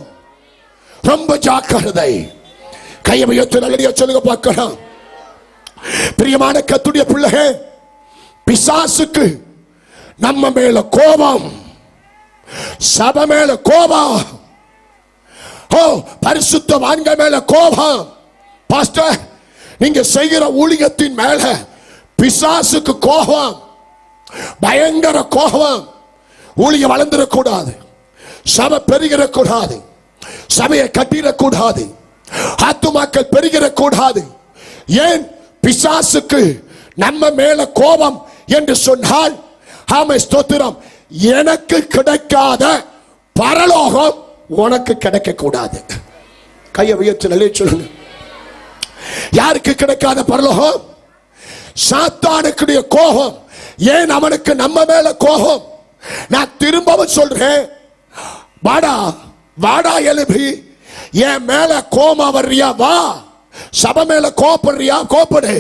ரொம்ப ஜாக்கிரதை. கையை உயர்த்தி நல்லடியா சொல்லுங்க பார்க்கலாம். பிரியமான கர்த்தருடைய பிள்ளையே, பிசாசுக்கு நம்ம மேல கோபம், சபை மேல கோபம், பரிசுத்தவான்கள் மேல கோபம். பாஸ்டர், நீங்க செய்கிற ஊழியத்தின் மேல பிசாசுக்கு கோபம், பயங்கர கோபம். ஊழியம் வளர்ந்துடக்கூடாது, சபை பெருகிடக்கூடாது, சபையை கட்டிடக்கூடாது, ஆத்துமாக்கள் பெருகிடக்கூடாது. ஏன் பிசாசுக்கு நம்ம மேல கோபம் என்று சொன்னால், ஆமென் ஸ்தோத்திரம், எனக்கு கிடைக்காத பரலோகம் உனக்கு கிடைக்க கூடாது. கையை உயர்த்தி நல்ல சொல்லுங்க. யாருக்கு கிடைக்காத பரலோகம்? சாத்தானுக்குடைய கோபம். ஏன் அவனுக்கு நம்ம மேல கோபம்? நான் திரும்பவும் சொல்றேன், வாடா வாடா எழுப்பி என் மேல கோபம் வர்றியா? வா. சபை மேல கோபப்படுறியா? கோபப்படு.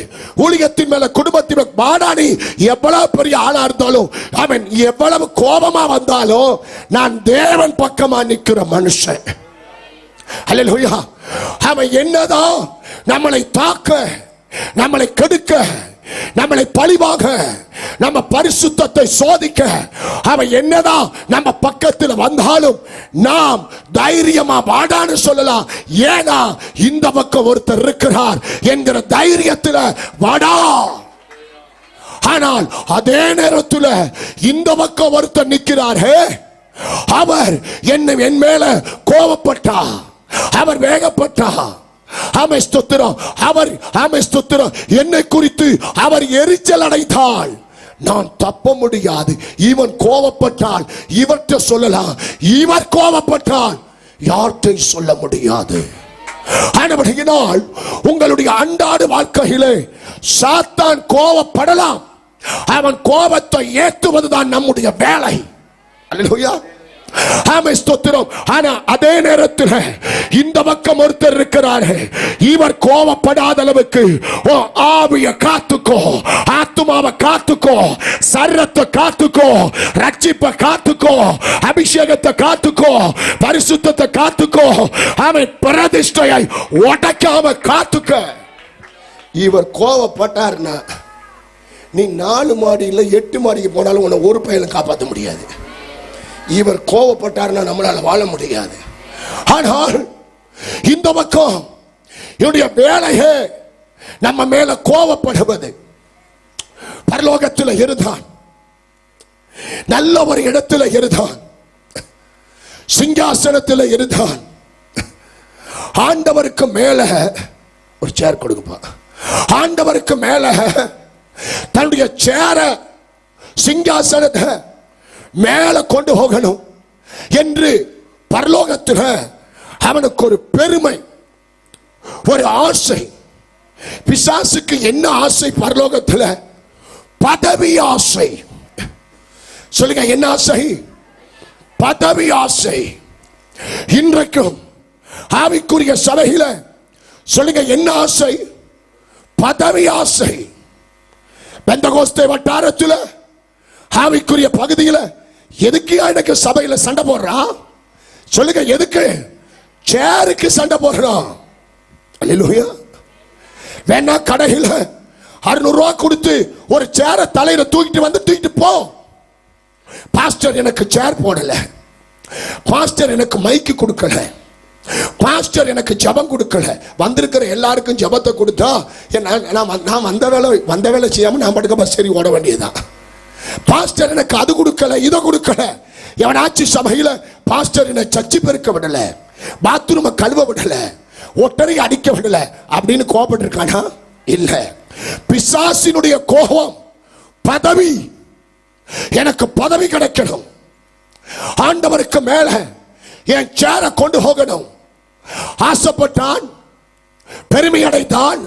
ஊழியத்தின் மேல, குடும்பத்தின் மேல வாடா. நீ எவ்வளவு பெரிய ஆளா இருந்தாலும், அவன் எவ்வளவு கோபமா வந்தாலும், நான் தேவன் பக்கமா நிக்கிற மனுஷன். அல்லேலூயா. அவன் என்னதான் நம்மளை தாக்க, நம்மளை கெடுக்க, நம்மளை பழிவாக, நம்ம பரிசுத்தத்தை சோதிக்க அவன் என்னதான் நம்ம பக்கத்தில் வந்தாலும் நாம் தைரியமா வாடான்னு சொல்லலாம். ஏனா இந்த பக்கம் ஒருத்தர் இருக்கிறார் என்கிற தைரியத்தில் வாடா. ஆனால் அதே நேரத்தில் இந்த பக்கம் ஒருத்தர் நிற்கிறார், அவர் என் மேல கோபப்பட்டா, அவர் வேகப்பட்டா, ஆமென் ஸ்தோத்திரம், அவர் ஆமென் ஸ்தோத்திரம், என்னை குறித்து அவர் எரிச்சல் அடைந்தால் நான் தப்ப முடியாது. இவன் கோபப்பட்டால் இவர்கிட்ட சொல்லலாம், இவர் கோபப்பட்டால் யார்கிட்ட சொல்ல முடியாது. ஆனபடியினால் உங்களுடைய அன்றாட வாழ்க்கையிலே சாத்தான் கோபப்படலாம், அவன் கோபத்தை ஏற்றுவதுதான் நம்முடைய வேலை. அல்லேலூயா, ஆமென் ஸ்தோத்திரம். ஆனா அதே நேரத்தில் இந்த பக்கம் ஒருத்தர் இருக்கிறார், இவர் கோபப்படாத அளவுக்கு ஆவியை காத்துக்கோ, ஆத்துமாவை காத்துக்கோ, சரீரத்தை காத்துக்கோ, ரட்சிப்பை காத்துக்கோ, அபிஷேகத்தை காத்துக்கோ, பரிசுத்தத்தை காத்துக்கோ, அவன் பிரதிஷ்டையை உடைக்காம காத்துக்க. இவர் கோபப்பட்டார்னா நீ 4 மாடி இல்ல 8 மாடிக்கு போனாலும் உன்னை ஒரு பையனை காப்பாற்ற முடியாது. இவர் கோபப்பட்டார்னா நம்மளால வாழ முடியாது. ஆனால் இந்த பக்கம் என்னுடைய வேலையே நம்ம மேல கோபப்படுவது. பரலோகத்தில் இருந்தான், நல்ல ஒரு இடத்துல இருந்தான், சிங்காசனத்தில் இருந்தான். ஆண்டவருக்கு மேல ஒரு சேர் கொடுப்பா, ஆண்டவருக்கு மேல தன்னுடைய சேர சிங்காசனத்தை மேல கொண்டு போகணும் என்று பரலோகத்தில் அவனுக்கு ஒரு பெருமை, ஒரு ஆசை. பிசாசுக்கு என்ன ஆசை பரலோகத்தில்? பதவி ஆசை. சொல்லுங்க, என்ன ஆசை? பதவி ஆசை. இன்றைக்கும் ஆவிக்குரிய சபையில சொல்லுங்க, என்ன ஆசை? பதவி ஆசை. பெந்தகோஸ்தே வட்டாரத்தில் ஆவிக்குரிய பகுதியில் எதுக்கு எனக்கு சபையில் சண்டை போடுறான்? சொல்லுங்க, எதுக்கு? சேருக்கு சண்டை போடுறான். அல்லேலூயா. வேணா கடையில் 600 ரூபா கொடுத்து ஒரு சேரை தலையில தூக்கிட்டு போ. பாஸ்டர் எனக்கு சேர் போடல, பாஸ்டர் எனக்கு மைக்கு கொடுக்கல, பாஸ்டர் எனக்கு ஜபம் கொடுக்கல. வந்திருக்கிற எல்லாருக்கும் ஜபத்தை கொடுத்தா நான் வந்த வேலை செய்யாம நான் படுக்க பஸ் சரி ஓட வேண்டியதுதான். பாஸ்டர் எனக்கு அது கொடுக்கல, இதை கொடுக்கல. எவனாச்சு சபையில பாஸ்டர் என்னை சர்ச்சை பெருக்க விடல, பாத்ரூமை கழுவ விடல, ஒட்டரை அடிக்க விடல அப்படின்னு கோபப்பட்டு இருக்கானா? இல்ல. பிசாசினுடைய கோபம் பதவி. எனக்கு பதவி கிடைக்கணும், ஆண்டவருக்கு மேல என் சேரை கொண்டு போகணும். ஆசைப்பட்டான், பெருமை அடைத்தான்,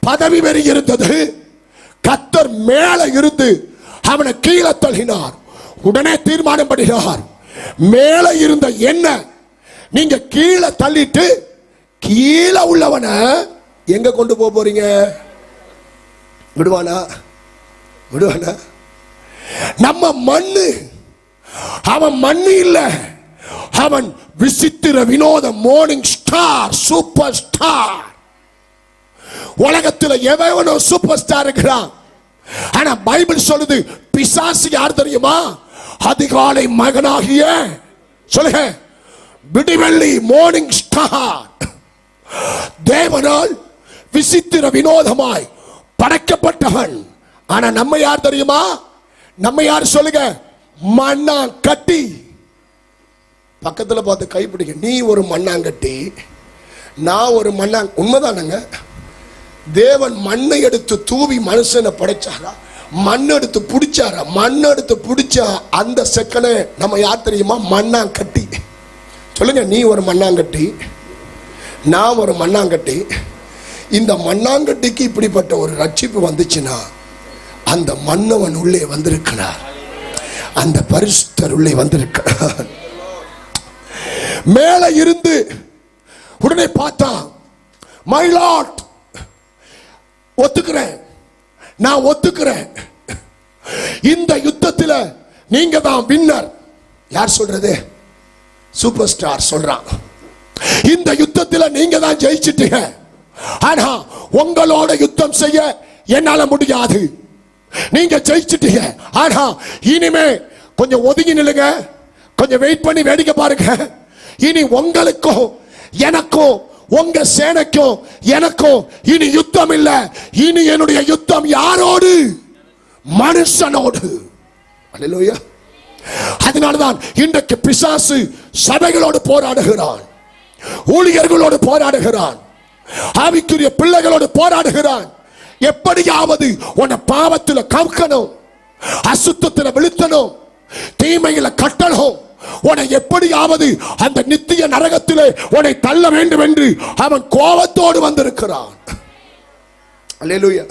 பதவி வெறி இருந்தது. கர்த்தர் மேல இருந்து அவனை கீழே தள்ளினார். உடனே தீர்மானம் பண்ணினார், மேல இருந்த என்ன நீங்க கீழே தள்ளிட்டு கீழே உள்ளவனை எங்க கொண்டு போறீங்க? விடுவானா? விடுவானா? நம்ம மண்ணு, அவன் மண்ணு இல்ல, அவன் விசித்திர வினோத மார்னிங் ஸ்டார், சூப்பர் ஸ்டார். உலகத்தில் எவனோ சூப்பர் ஸ்டார் இருக்கிறான். ஆனா பைபிள் சொல்லுது, பிசாசு யார் தெரியுமா? அதிகாலை மகனாகிய, சொல்லுங்க, விடிவெள்ளி மார்னிங் ஸ்டார். தேவனால் விசித்திர வினோதமாய் படைக்கப்பட்டவன். ஆனா நம்ம யார் தெரியுமா? நம்ம யார் சொல்லுங்க? மண்ணாங்கட்டி. பக்கத்துல பார்த்து கைப்பிடிக்க, நீ ஒரு மண்ணாங்கட்டி, நான் ஒரு உண்மைதானுங்க. தேவன் மண்ணை எடுத்து தூவி மனுஷனை படைச்சாரா? மண் எடுத்து பிடிச்சாரா? மண் எடுத்து பிடிச்சா அந்த செகண்டே நம்ம யார் தெரியுமா? மண்ணாங்கட்டி. சொல்லுங்க, நீ ஒரு மண்ணாங்கட்டி, நான் ஒரு மண்ணாங்கட்டி. இந்த மண்ணாங்கட்டிக்கு இப்படிப்பட்ட ஒரு ரட்சிப்பு வந்துச்சுன்னா அந்த மன்னவன் உள்ளே வந்திருக்கிறார், அந்த பரிசுத்தர் உள்ளே வந்திருக்கிறார். மேல இருந்து உடனே பார்த்தா, மை லார்ட், ஒத்துக்கிறேன், நான் ஒத்துக்கிறேன், இந்த யுத்தத்தில் நீங்க தான் வின்னர். யார் சொல்றது? சூப்பர் ஸ்டார் சொல்றான். இந்த யுத்தத்தில் நீங்க தான் ஜெயிச்சிட்டீங்க, ஆனா உங்களோட யுத்தம் செய்ய என்னால முடியாது. நீங்க ஜெயிச்சிட்டீங்க. ஆனா இனிமே கொஞ்சம் ஒதுங்கி நில்லுங்க, கொஞ்சம் வெயிட் பண்ணி வேடிக்கை பாருங்க. இனி உங்களுக்கும் எனக்கும், உங்க சேனைக்கும் எனக்கும் இனி யுத்தம் இல்ல. இனி என்னுடைய யுத்தம் யாரோடு? மனுஷனோடு. அல்லேலூயா. அதனால்தான் இன்றைக்கு பிசாசு சபைகளோடு போராடுகிறான், ஊழியர்களோடு போராடுகிறான், ஆவிக்குரிய பிள்ளைகளோடு போராடுகிறான். எப்படியாவது உன்னை பாவத்தில் கவுக்கணும், அசுத்தத்தில் விழுத்தணும், தீமையில கட்டணும், உன்னை எப்படியாவது அந்த நித்திய நரகத்திலே உன்னை தள்ள வேண்டும் என்று அவன் கோபத்தோடு வந்திருக்கிறான். அல்லேலூயா.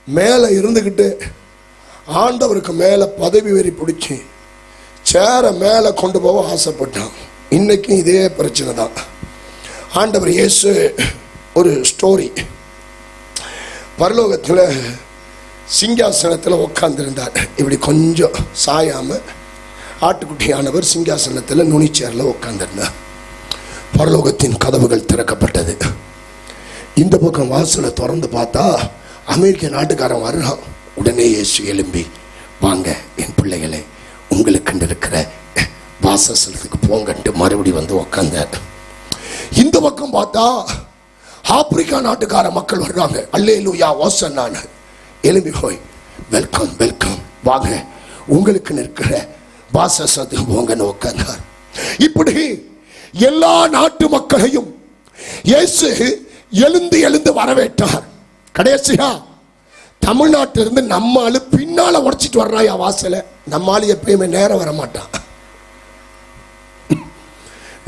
மேல இருந்துகிட்டு ஆண்டவருக்கு மேல பதவி வெறி பிடிச்சி சேர மேல கொண்டு போக ஆசைப்பட்டான். இன்னைக்கும் இதே பிரச்சனை தான். ஆண்டவர் இயேசு ஒரு ஸ்டோரி, பரலோகத்தில் சிங்காசனத்தில் உட்கார்ந்திருந்தார். இப்படி கொஞ்சம் சாயாம ஆட்டுக்குட்டியானவர் சிங்காசனத்தில் நுனிச்சேரில் உட்கார்ந்திருந்தார். பரலோகத்தின் கதவுகள் திறக்கப்பட்டது. இந்த பக்கம் வாசலை திறந்து பார்த்தா அமெரிக்க நாட்டுக்காரன் வர்றான். உடனே இயேசு எழும்பி, வாங்க என் பிள்ளைகளே, உங்களுக்கு இருக்கிற வாசஸ்தலத்துக்கு போங்கன்ட்டு மறுபடி வந்து உட்கார்ந்தார். இந்த பக்கம் பார்த்தா ஆப்பிரிக்கா நாட்டுக்கார மக்கள் வர்றாங்க. அல்லேலூயா ஓசன்னான்னு எழும்பி போய், வெல்கம் வெல்கம், வாங்க உங்களுக்கு இருக்கிற வாசஸ்தலத்துக்கு போங்கன்னு உட்கார்ந்தார். இப்படி எல்லா நாட்டு மக்களையும் இயேசு எழுந்து எழுந்து வரவேற்றார். கடைசியா தமிழ்நாட்டிலிருந்து நம்ம ஆளு பின்னால உடைச்சிட்டு வர்றாயா வாசல. நம்ம ஆளு எப்பயுமே நேரம் வர மாட்டான்.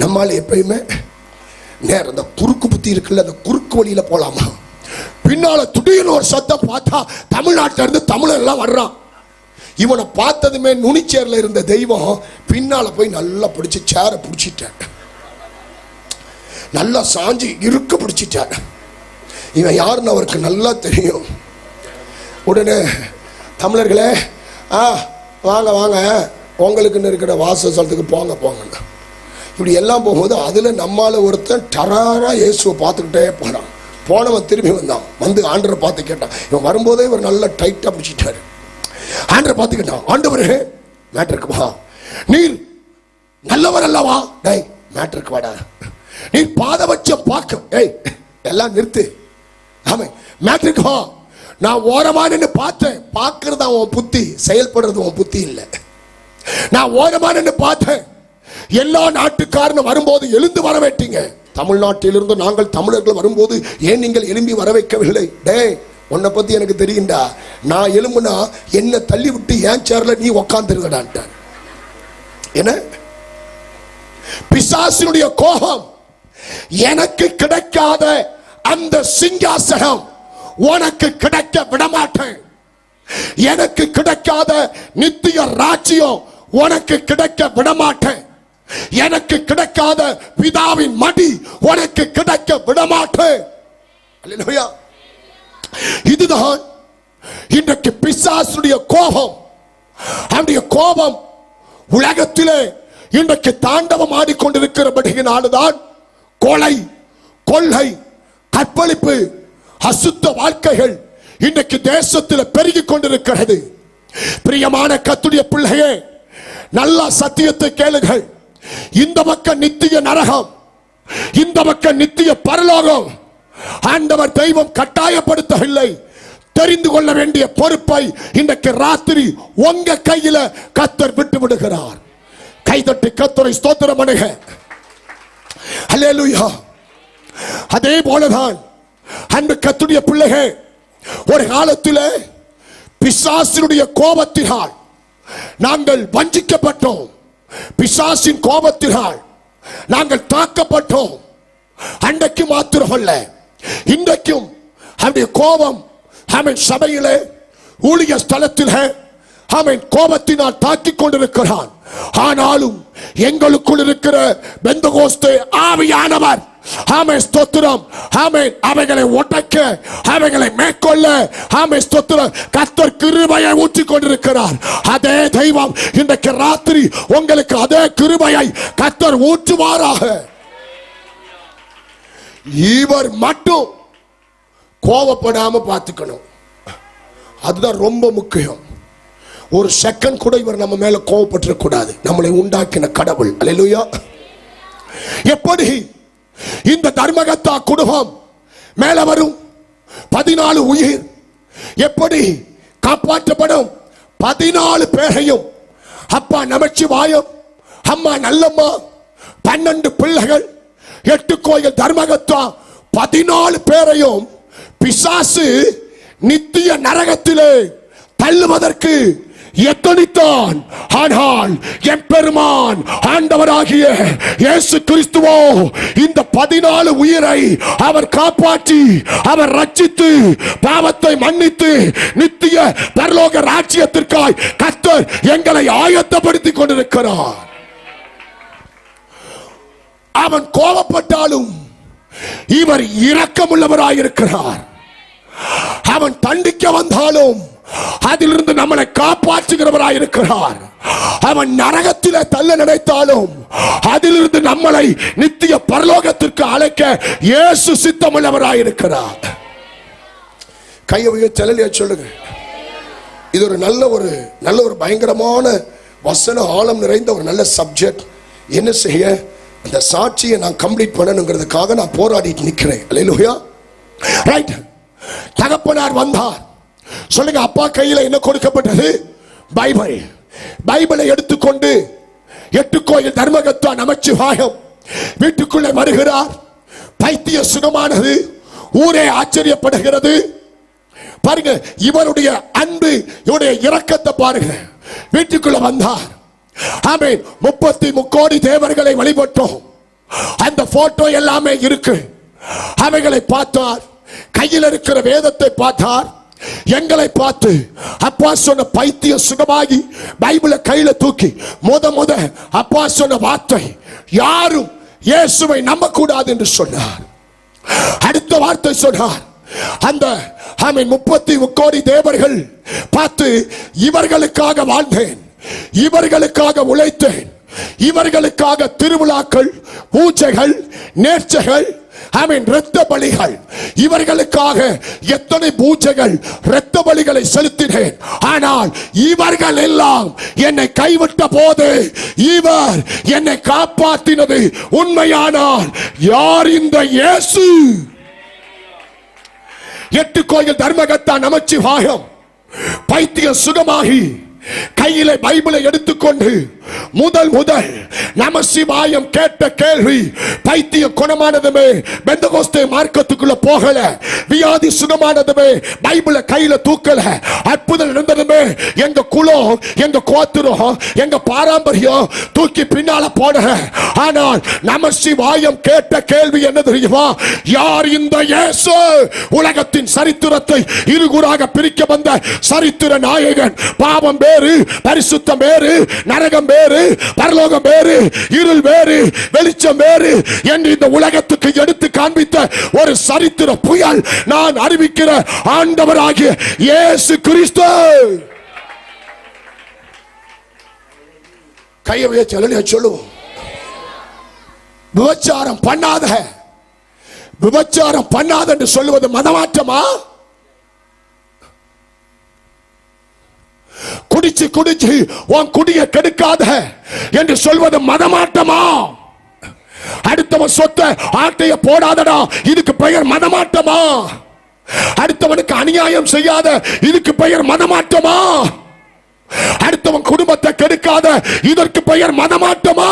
நம்ம ஆளு எப்பயுமே நேரம், அந்த குறுக்கு புத்தி இருக்குல்ல, அந்த குறுக்கு வழியில போலாமா. பின்னால திடீர்னு ஒரு சத்தம் பார்த்தா தமிழ்நாட்டில இருந்து தமிழர் எல்லாம் வர்றான். இவனை பார்த்ததுமே நுனிச்சேர்ல இருந்த தெய்வம் பின்னால போய் நல்லா பிடிச்சி சேர பிடிச்சிட்டார், நல்லா சாஞ்சி இருக்க பிடிச்சிட்டார். இவன் யாருன்னு அவருக்கு நல்லா தெரியும். உடனே தமிழர்களே, வாங்க வாங்க, உங்களுக்குன்னு இருக்கிற வாசஸ்தலத்துக்கு போங்க போங்க. இப்படி எல்லாம் போகும்போது அதுல நம்மால ஒருத்தன் டராரா இயேசுவை பார்த்துக்கிட்டே போனான். போனவன் திரும்பி வந்தான். வந்து ஆண்டரை பார்த்து கேட்டான். இவன் வரும்போதே இவர் நல்லா டைட்டா பிடிச்சிட்டாரு. ஆண்டரை பார்த்து கேட்டான், ஆண்டவரே மேட்டருக்கு வா, நீர் நல்லவர் அல்லவா? டேய் மேட்டருக்கு வாடா, நீர் பாதபட்சம் பார்க்க, டேய் எல்லாம் நிறுத்து, ஆமா மேட்டருக்கு வா. நான் ஓரமா நின்று பார்த்தேன். பார்க்கறது உன் புத்தி, செயல்படுறது உன் புத்தி இல்லை. நான் ஓரமா நின்று பார்த்தேன். எல்லா நாட்டுக்காரனும் வரும்போது எழுந்து வரவேட்டீங்க. தமிழ்நாட்டிலிருந்து நாங்கள் தமிழர்கள் வரும்போது ஏன் நீங்கள் எழும்பி வர வைக்கவில்லை? டே, உன்னை பத்தி எனக்கு தெரியுண்டா. நான் எலும்புனா என்ன தள்ளி விட்டு ஏன் சேர்ல நீ உக்காந்துருக்கடான்ட்டான். என்ன பிசாசினுடைய கோபம், எனக்கு கிடைக்காத அந்த சிங்காசனம் உனக்கு கிடைக்க விடமாட்டேன். எனக்கு கிடைக்காத நித்திய ராஜ்யம் உனக்கு கிடைக்க விடமாட்டேன். எனக்கு கிடைக்காத பிதாவின் மடி உனக்கு கிடைக்க விடமாட்டேன். அல்லேலூயா. இதுதான் இன்றைக்கு பிசாசுடைய கோபம். அவருடைய கோபம் உலகத்திலே இன்றைக்கு தாண்டவம் ஆடிக்கொண்டிருக்கிறபடியினால்தான் கொலை, கொள்ளை, கற்பழிப்பு, அசுத்த வாழ்க்கைகள் இன்றைக்கு தேசத்தில் பெருகிக் கொண்டிருக்கிறது. பிரியமான கர்த்தருடைய பிள்ளையே, நல்ல சத்தியத்தை கேளுங்கள். இந்த பக்கம் நித்திய நரகம், இந்த பக்கம் நித்திய பரலோகம். ஆண்டவர் தெய்வம் கட்டாயப்படுத்தவில்லை. தெரிந்து கொள்ள வேண்டிய பொறுப்பை இன்றைக்கு ராத்திரி உங்க கையில கர்த்தர் விட்டு விடுகிறார். கைதட்டி கர்த்தரை ஸ்தோத்திரம் பண்ணுங்க. அல்லேலூயா. அதே போலதான் அன்பு கர்த்தருடைய பிள்ளைகள், ஒரு காலத்தில் பிசாசினுடைய கோபத்தினால் நாங்கள் வஞ்சிக்கப்பட்டோம். பிசாசின் கோபத்தினால் நாங்கள் தாக்கப்பட்டோம். அன்றைக்கு மாத்திரமல்ல, இன்றைக்கும் அவருடைய கோபம் அவன் சபையிலே, ஊழிய ஸ்தலத்தில் அவன் கோபத்தினால் தாக்கிக் கொண்டிருக்கிறான். ஆனாலும் எங்களுக்குள் இருக்கிற பெந்தகோஸ்தே ஆவியானவர், ஆமென் ஸ்தோத்திரம், ஆமென், அவைகளை உடைக்க, அவைகளை மேற்கொள்ள, ஆமென் ஸ்தோத்திரம், கர்த்தர் கிருபையை ஊற்றிக் கொண்டிருக்கிறார். அதே தெய்வம் இன்றைக்கு ராத்திரி உங்களுக்கு அதே கிருபையை கர்த்தர் ஊற்றுவாராக. இவர் மட்டும் கோபப்படாம பார்த்துக்கணும். அதுதான் ரொம்ப முக்கியம். ஒரு செகண்ட் கூட இவர் நம்ம மேல கோவப்பட்டு கூடாது. நம்மளை உண்டாக்கின கடவுள். அல்லேலூயா. எப்படி இந்த தர்மகத்தா குடும்பம் மேல வரும்? 14 உயிர் எப்படி காப்பாற்றப்படும்? 14 பேரையும், அப்பா நமச்சிவாயம், அம்மா நல்லம்மா, 12 பிள்ளைகள், 8 கோயில் தர்மகத்தா, 14 பேரையும் பிசாசு நித்திய நரகத்திலே தள்ளுவதற்கு எத்தனித்தான். ஆனால் என் பெருமான் ஆண்டவராகிய இயேசு கிறிஸ்துவோ இந்த 14 உயிரை அவர் காப்பாற்றி, அவர் ரட்சித்து, பாவத்தை மன்னித்து, நித்திய பரலோக ராஜ்யத்திற்காய் கர்த்தர் எங்களை ஆயத்தப்படுத்திக் கொண்டிருக்கிறார். அவன் கோபப்பட்டாலும் இவர் இரக்கமுள்ளவராயிருக்கிறார். அவன் தண்டிக்க வந்தாலும் அதிலிருந்து நம்மளை காப்பாற்றுகிறவராயிருக்கிறார். அவன் நரகத்திலே தள்ள நினைத்தாலும் அதிலிருந்து நம்மளை நித்திய பரலோகத்திற்கு அழைக்க இயேசு சித்தமுள்ளவராயிருக்கிறார். கையை உயர்த்தி சொல்லுங்க. இது ஒரு நல்ல ஒரு பயங்கரமான வசன ஆழம் நிறைந்த ஒரு நல்ல சப்ஜெக்ட். என்ன செய்ய, அந்த சாட்சியை நான் கம்ப்ளீட் பண்ணணுங்கிறதுக்காக நான் போராடிட்டு நிற்கிறேன். அல்லேலூயா. ரைட். தகப்பனார் வந்தார். சொல்லுங்க, அப்பா கையில என்ன கொடுக்கப்பட்டது? பைபிள். பைபிளை எடுத்துக்கொண்டு 8 கோயில் தர்மகத்தா நமச்சிவாயம் வீட்டுக்குள்ளே வருகிறார். பைத்திய சுகமானது. ஊரே ஆச்சரியப்படுகிறது. பாருங்க இவருடைய அன்பு, இவருடைய இரக்கத்தை பாருங்க. வீட்டுக்குள்ள வந்தார். ஆமென். 33 கோடி தேவர்களை வழிபட்டோம். அந்த போட்டோ எல்லாமே இருக்கு. அவைகளை பார்த்தார். கையில் இருக்கிற வேதத்தை பார்த்தார். எங்களை பார்த்து அப்பா சொன்ன பைத்திய சுகமாகி பைபிளை கையில தூக்கி முத அப்பா சொன்ன வார்த்தை, யாரும் இயேசுவை நம்ப கூடாது என்று சொன்னார். அடுத்த வார்த்தை சொன்னார், அந்த 33 கோடி தேவர்கள் பார்த்து, இவர்களுக்காக வாழ்ந்தேன், இவர்களுக்காக உழைத்தேன், இவர்களுக்காக திருவிழாக்கள், பூஜைகள், நேர்ச்சைகள், இரத்த பலிகள், இவர்களுக்காக எத்தனை பூஜைகள், இரத்த பலிகளை செலுத்தினேன். ஆனால் இவர்கள் எல்லாம் என்னை கைவிட்ட போது இவர் என்னை காப்பாற்றினது உண்மையானால் யார் இந்த இயேசு? 8 கோயில் தர்மகத்தா நமச்சிவாயம் பைத்திய சுகமாகி கையிலே பைபிளை எடுத்துக்கொண்டு முதல் நமசிவாயம் கேட்ட கேள்வி, பைத்திய குணமானதுமே பெந்தகோஸ்தே மார்க்கத்துக்குள்ள போகல, வியாதி சுகமானதுமே பைபிளை கையில தூக்கல, அற்புதம் நடந்ததுமே எங்க குலம், எங்க கோத்திரம், எங்க பாரம்பரியம் தூக்கி பின்னால போன. ஆனால் நமசிவாயம் கேட்ட கேள்வி என்ன தெரியுமா? யார் இந்த இயேசு? உலகத்தின் சரித்திரத்தை இருகுறாக பிரிக்க வந்த சரித்திர நாயகன். பாவம் வேறு, பரிசுத்தம் வேறு, நரகம் வேறு, பரலோகம் வேறு, இருள் வேறு, வெளிச்சம் வேறு என்று இந்த உலகத்துக்கு எடுத்து காண்பித்த ஒரு சரித்திர புயல் நான் அறிவிக்கிற ஆண்டவராகிய இயேசு கிறிஸ்து. கையை உயர்த்தி சொல்லுவோம். விபச்சாரம் பண்ணாத என்று சொல்லுவது மதமாற்றமா? குடிச்சு உன் குடியை கெடுக்காத என்று சொல்வது மதமாட்டமா? அடுத்தவன் சொத்தை ஆட்டைய போடாதடா, இதுக்கு பெயர் மதமாட்டமா? அடுத்தவனுக்கு அநியாயம் செய்யாத, இதுக்கு பெயர் மதமாட்டமா? அடுத்தவன் குடும்பத்தை கெடுக்காத, இதற்கு பெயர் மதமாட்டமா?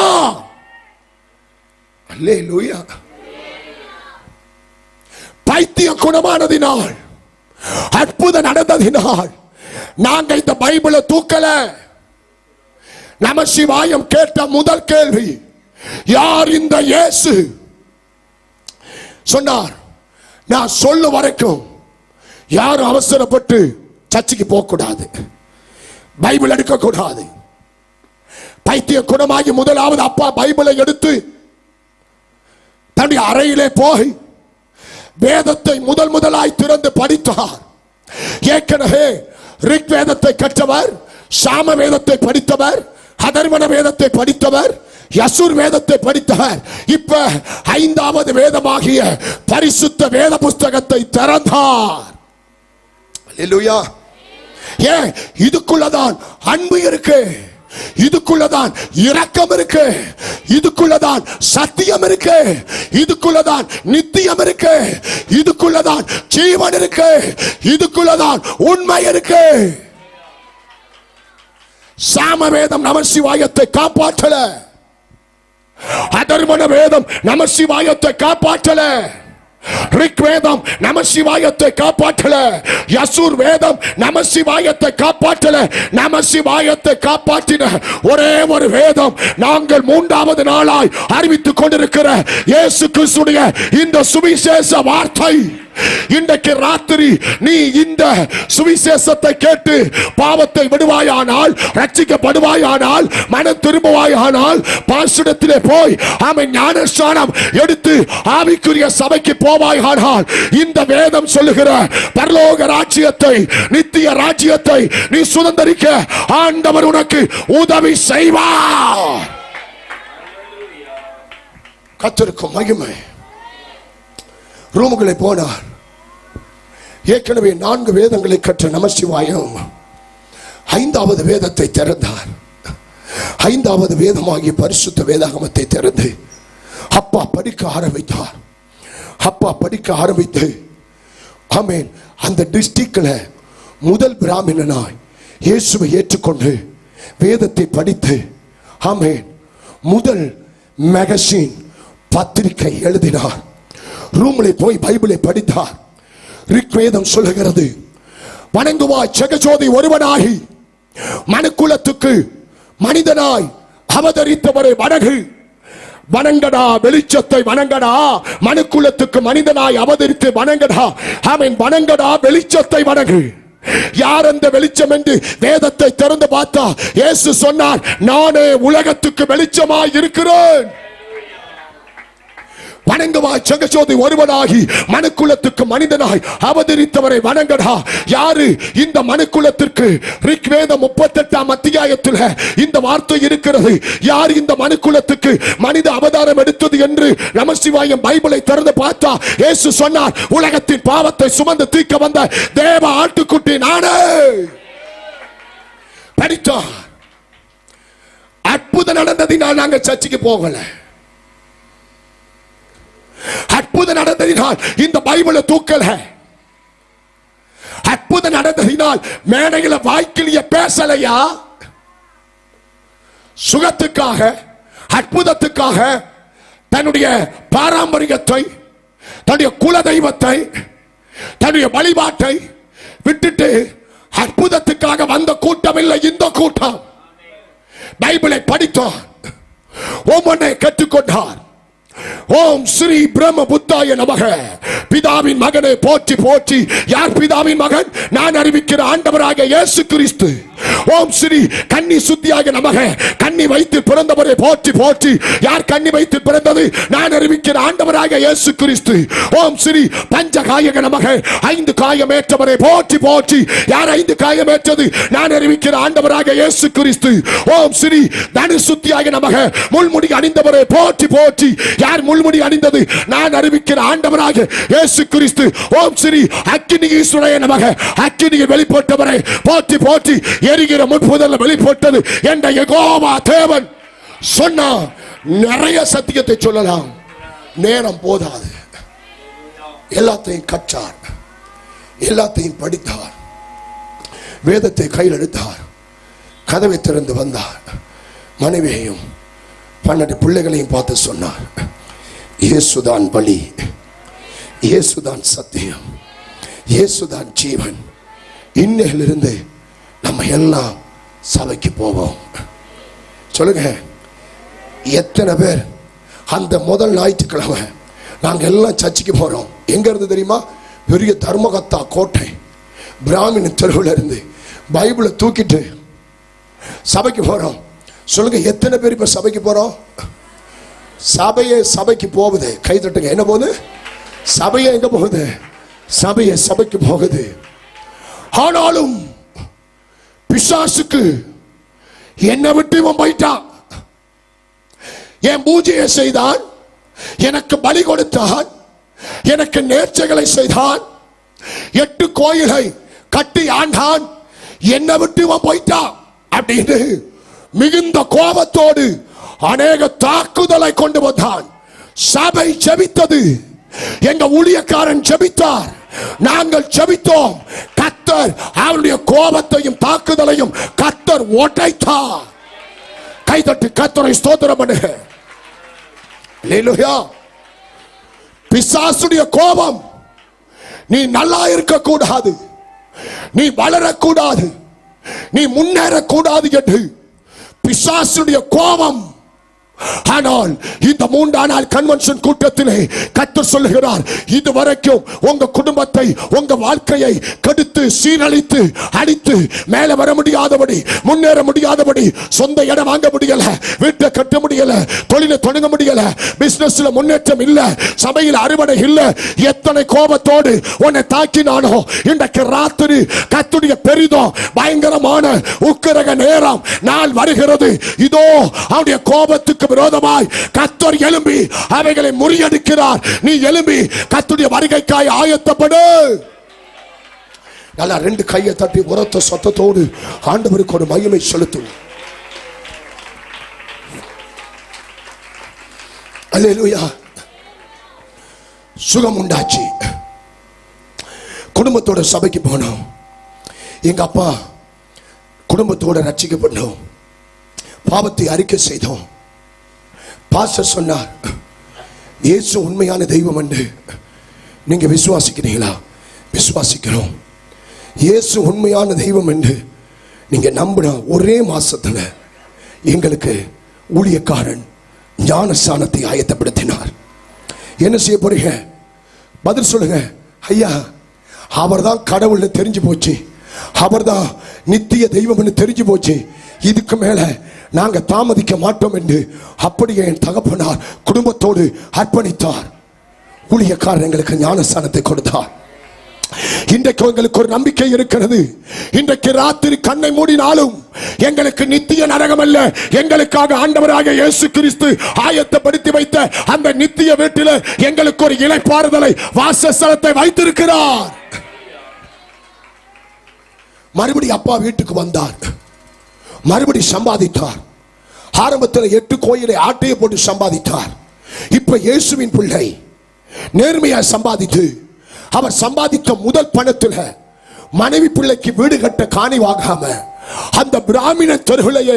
அல்லேலூயா. பைத்திய குணமானதினால், அற்புதம் நடந்ததினால் நாங்க இந்த பைபிளை தூக்கல. நமசிவாயம் கேட்ட முதல் கேள்வி, யார் இந்த இயேசு? சொன்னார், நான் சொல்ல வரைக்கும் யாரும் அவசரப்பட்டு சர்ச்சுக்கு போக கூடாது, பைபிள் எடுக்க கூடாது. பைத்திய குணமாகி முதலாவது அப்பா பைபிளை எடுத்து தன்னுடைய அறையிலே போய் வேதத்தை முதலாய் திறந்து படித்தார். ஏற்கனவே ரிக் வேதத்தை கற்றவர், சாம வேதத்தை படித்தவர், அதர்வன வேதத்தை படித்தவர், யசுர் வேதத்தை படித்தவர். இப்ப 5வது வேதமாகிய பரிசுத்த வேத புஸ்தகத்தை திறந்தார். அல்லேலூயா. ஏன்? இதுக்குள்ளதான் அன்பு இருக்கு, இதுக்குள்ளதான் இரக்கம் இருக்கு, இதுக்குள்ளதான் சத்தியம் இருக்கு, இதுக்குள்ளதான் நித்தியம் இருக்கு, இதுக்குள்ளதான் ஜீவன் இருக்கு, இதுக்குள்ளதான் உண்மை இருக்கு. சாமவேதம் நமசிவாயத்தை காப்பாற்றல, அதர்மண வேதம் நமசிவாயத்தை காப்பாற்றல, ரிக் வேதம் நமசிவாயத்தை காப்பாற்றல, யசூர் வேதம் நமசிவாயத்தை காப்பாற்றல. நமசிவாயத்தை காப்பாற்றின ஒரே ஒரு வேதம் நாங்கள் 3வது நாளாய் அறிவித்துக் கொண்டிருக்கிற இயேசு கிறிஸ்துடைய இந்த சுவிசேஷ வார்த்தை. இன்றைக்கு ராத்திரி நீ இந்த சுவிசேஷத்தை கேட்டு பாவத்தை விடுவாயானால், ரட்சிக்கப்படுவாயானால், மனம் திரும்புவாயானால், பாசுரத்திலே போய் அவன் ஞானஸ்நானம் எடுத்து ஆவிக்குரிய சபைக்கு போவாயானால், இந்த வேதம் சொல்லுகிற பரலோக ராஜ்யத்தை, நித்திய ராஜ்யத்தை நீ சுதந்தரிக்க ஆண்டவர் உனக்கு உதவி செய்வார். கர்த்தருக்கு மகிமை. ரூமுகளை போனார். ஏற்கனவே 4 வேதங்களை கற்ற நமசிவாயம் 5வது வேதத்தை திறந்தார். 5வது வேதமாகிய பரிசுத்த வேதாகமத்தை திறந்து அப்பா படிக்க ஆரம்பித்தார். அப்பா படிக்க ஆரம்பித்து ஆமென், அந்த டிஸ்ட்ரிக்ட்ல முதல் பிராமணனாய் இயேசுவை ஏற்றுக்கொண்டு வேதத்தை படித்து ஆமென் முதல் மேகசின் பத்திரிகை எழுதினார். ரூம்ல போய் பைபிளை படித்தார். ரிக்வேதம் சொல்லுகிறது, வணங்குவாய் ஜெகஜோதி ஒருவனாகி மனுக்குலத்துக்கு மனிதனாய் அவதரித்தவரை வணங்கு. வணங்கடா வெளிச்சத்தை, வணங்கடா மனுக்குலத்துக்கு மனிதனாய் அவதரித்து வணங்கடா. ஆமென், வணங்கடா வெளிச்சத்தை வணங்கு. யார் அந்த வெளிச்சம் என்று வேதத்தை திறந்து பார்த்தா இயேசு சொன்னார், நானே உலகத்துக்கு வெளிச்சமாய் இருக்கிறேன். வணங்குவாய் ஜெகஜோதி ஒருவனாகி மனுக்குலத்துக்கு மனிதனாய் அவதரித்தவரை வணங்கடா. யாரு இந்த மனுக்குலத்திற்கு? ரிக்வேதம் 38ஆம் அத்தியாயத்தில் இந்த வார்த்தை இருக்கிறது. யார் இந்த மனுக்குலத்துக்கு மனித அவதாரம் எடுத்தது என்று நமசிவாயம் பைபிளை திறந்து பார்த்தா இயேசு சொன்னார், உலகத்தின் பாவத்தை சுமந்து தீர்க்க வந்த தேவ ஆட்டுக்குட்டி நானே. படித்தோம். அற்புதம் நடந்ததினால் நாங்க சர்ச்சுக்கு போகல. அற்புதம் நடந்ததினால் இந்த பைபிளை தூக்கல. அற்புதம் நடந்ததினால் மேடையில வாய்க்கிலிய பேசலையா? சுகத்துக்காக, அற்புதத்துக்காக தன்னுடைய பாரம்பரியத்தை, தன்னுடைய குல தெய்வத்தை, தன்னுடைய வழிபாட்டை விட்டுட்டு அற்புதத்துக்காக வந்த கூட்டம் இல்லை இந்த கூட்டம். பைபிளை படித்தார், ஒவ்வொன்றை கற்றுக்கொண்டார். ஓம் ஸ்ரீ பிரம்ம புத்தாய நமக. பிதாவின் மகனை போற்றி போற்றி. யார் பிதாவின் மகன்? நான் அறிவிக்கிற ஆண்டவராக இயேசு கிறிஸ்து. ஓம் ஸ்ரீ கன்னி சுத்தியாக நமக. கன்னி வைத்து பிறந்தவரை போற்றி போற்றி. யார் கன்னி வைத்து பிறந்தது? நான் அறிவிக்கிற ஆண்டவராக இயேசு கிறிஸ்து. ஓம் ஸ்ரீ பஞ்சகாயக நமக. 5 காயமேற்றவரை போற்றி போற்றி. யார் 5 காயமேற்றது? நான் அறிவிக்கிற ஆண்டவராக இயேசு கிறிஸ்து. ஓம் ஸ்ரீ தனு சுத்தியாக நமக. முள்முடி அணிந்தவரை போற்றி போற்றி. யார் முள்முடி அணிந்தது? நான் அறிவிக்கிற ஆண்டவராக இயேசு கிறிஸ்து. ஓம் ஸ்ரீ அக்கினி ஈஸ்வரய நமக. அக்கினியில் வெளிப்பட்டவரை போற்றி போற்றி. எரிகிற முட்புதல்ல வெளிப்பட்டது என்ற யெகோவா தேவன் சொன்னார். நிறைய சத்தியத்தை சொல்லலாம், நேரம் போதாது. எல்லாத்தையும் கற்றார், எல்லாத்தையும் படித்தார், வேதத்தை கையில் எடுத்தார், கதவை திறந்து வந்தார். மனைவியையும் 12 பிள்ளைகளையும் பார்த்து சொன்னார், இயேசுதான் வழி, இயேசுதான் சத்தியம், இயேசுதான் ஜீவன். இன்னையிலிருந்து நம்ம எல்லாம் சபைக்கு போவோம். சொல்லுங்க, எத்தனை பேர் அந்த முதல் ஞாயிற்றுக்கிழமை நாங்க எல்லாம் சர்ச்சுக்கு போறோம்? எங்க இருந்து தெரியுமா? பெரிய தர்மகத்தா கோட்டை பிராமண தெருவில் இருந்து பைபிளை தூக்கிட்டு சபைக்கு போறோம். சொல்லுங்க, எத்தனை பேர் இப்ப சபைக்கு போறோம்? சபையே சபைக்கு போகுது. கை தட்டுங்க. என்ன போகுது? சபையே எங்க போகுது? சபையே சபைக்கு போகுது. ஆனாலும் பிசாசுக்கு என்னை விட்டு இவன் போயிட்டான். என் பூஜையை செய்தான், எனக்கு பலி கொடுத்தான், எனக்கு நேர்ச்சைகளை செய்தான், 8 கோயிலை கட்டி ஆண்டான், என்னை விட்டு இவன் போயிட்டான் அப்படின்னு மிகுந்த கோபத்தோடு அநேக தாக்குதலை கொண்டு வந்தான். சபை ஜெபித்தது, எங்க ஊழியக்காரன் ஜெபித்தார், நாங்கள் ஜெபித்தோம். கர்த்தர் அவருடைய கோபத்தையும் தாக்குதலையும் கர்த்தர் உடைத்தார். கைதட்டி கர்த்தரை ஸ்தோத்திரம் பண்ணுங்க. அல்லேலூயா. பிசாசுடைய கோபம், நீ நல்லா இருக்க கூடாது, நீ வளரக்கூடாது, நீ முன்னேறக்கூடாது என்று பிசாசுடைய கோபம். ஆனால் இந்த 3 நாள் கன்வென்ஷன் கூட்டத்திலே கர்த்தர் சொல்லுகிறார், இதுவரைக்கும் உங்க குடும்பத்தை உங்க வாழ்க்கையை கெடுத்து சீரழித்து அடித்து மேலே வர முடியாதபடி முன்னேற முடியாதபடி சொந்த இடம் வாங்க முடியல, வீட்டை கட்ட முடியல, தொழிலை தொடங்க முடியல, பிசினஸ்ல முன்னேற்றம் இல்ல, சபையில் அறுவடை இல்ல, எத்தனை கோபத்தோடு உன்னை தாக்கினானோ இன்றைக்கு ராத்திரி கர்த்தருடைய பெரிதும் பயங்கரமான உக்கிரக நேரம் நாள் வருகிறது. இதோ அவருடைய கோபத்துக்கு விரோதமாய் கர்த்தர் எழும்பி அவைகளை முறியடிக்கிறார். நீ எழும்பி கர்த்தருடைய வருகைக்காய் ஆயத்தப்படு. நல்லா 2 கையை தட்டி உரத்த சத்தத்தோடு ஆண்டவருக்கு ஒரு மகிமை செலுத்தும். அல்லேலூயா. சுகம் உண்டாச்சு. குடும்பத்தோட சபைக்கு போனோம். எங்க அப்பா குடும்பத்தோட ரட்சிக்கப்பட்டோம். பாவத்தை அறிக்கை செய்தோம். பாஸ்டர் சொன்னார், இயேசு உண்மையான தெய்வம் என்று நீங்க விசுவாசிக்கிறீங்களா? விசுவாசிக்கிறோம். இயேசு உண்மையான தெய்வம் என்று நீங்க நம்பின ஒரே மாசத்துல எங்களுக்கு ஊழியக்காரன் ஞானஸ்நானத்தை ஆயத்தப்படுத்தினார். என்ன செய்ய போறீங்க? பதில் சொல்லுங்க. ஐயா, அவர்தான் கடவுள்னு தெரிஞ்சு போச்சு, அவர்தான் நித்திய தெய்வம்னு தெரிஞ்சு போச்சு, இதுக்கு மேல நாங்க தாமதிக்க மாட்டோம் என்று அப்படியே என் தகப்பனார் குடும்பத்தோடு அர்ப்பணித்தார். ஊழியக்காரர் எங்களுக்கு ஞானஸ்நானத்தை கொடுத்தார். இன்றைக்கு எங்களுக்கு ஒரு நம்பிக்கை இருக்கிறது. இன்றைக்கு ராத்திரி கண்ணை மூடினாலும் எங்களுக்கு நித்திய நரகம் அல்ல, எங்களுக்காக ஆண்டவராக இயேசு கிறிஸ்து ஆயத்தப்படுத்தி வைத்த அந்த நித்திய வீட்டில் எங்களுக்கு ஒரு இளைப்பாறுதலை வாசஸ்தலத்தை வைத்திருக்கிறார். மறுபடி அப்பா வீட்டுக்கு வந்தார், மறுபடி சம்பாதித்தார். ஆரம்பத்தில் 8 கோயிலை ஆட்டையை போட்டு சம்பாதித்தார். இப்ப இயேசுவின் பிள்ளை நேர்மையா சம்பாதித்து அவர் சம்பாதித்த முதல் பணத்தில் மனைவி பிள்ளைக்கு வீடு கட்ட காணி வாங்காம அந்த பிராமண தெருவிலேயே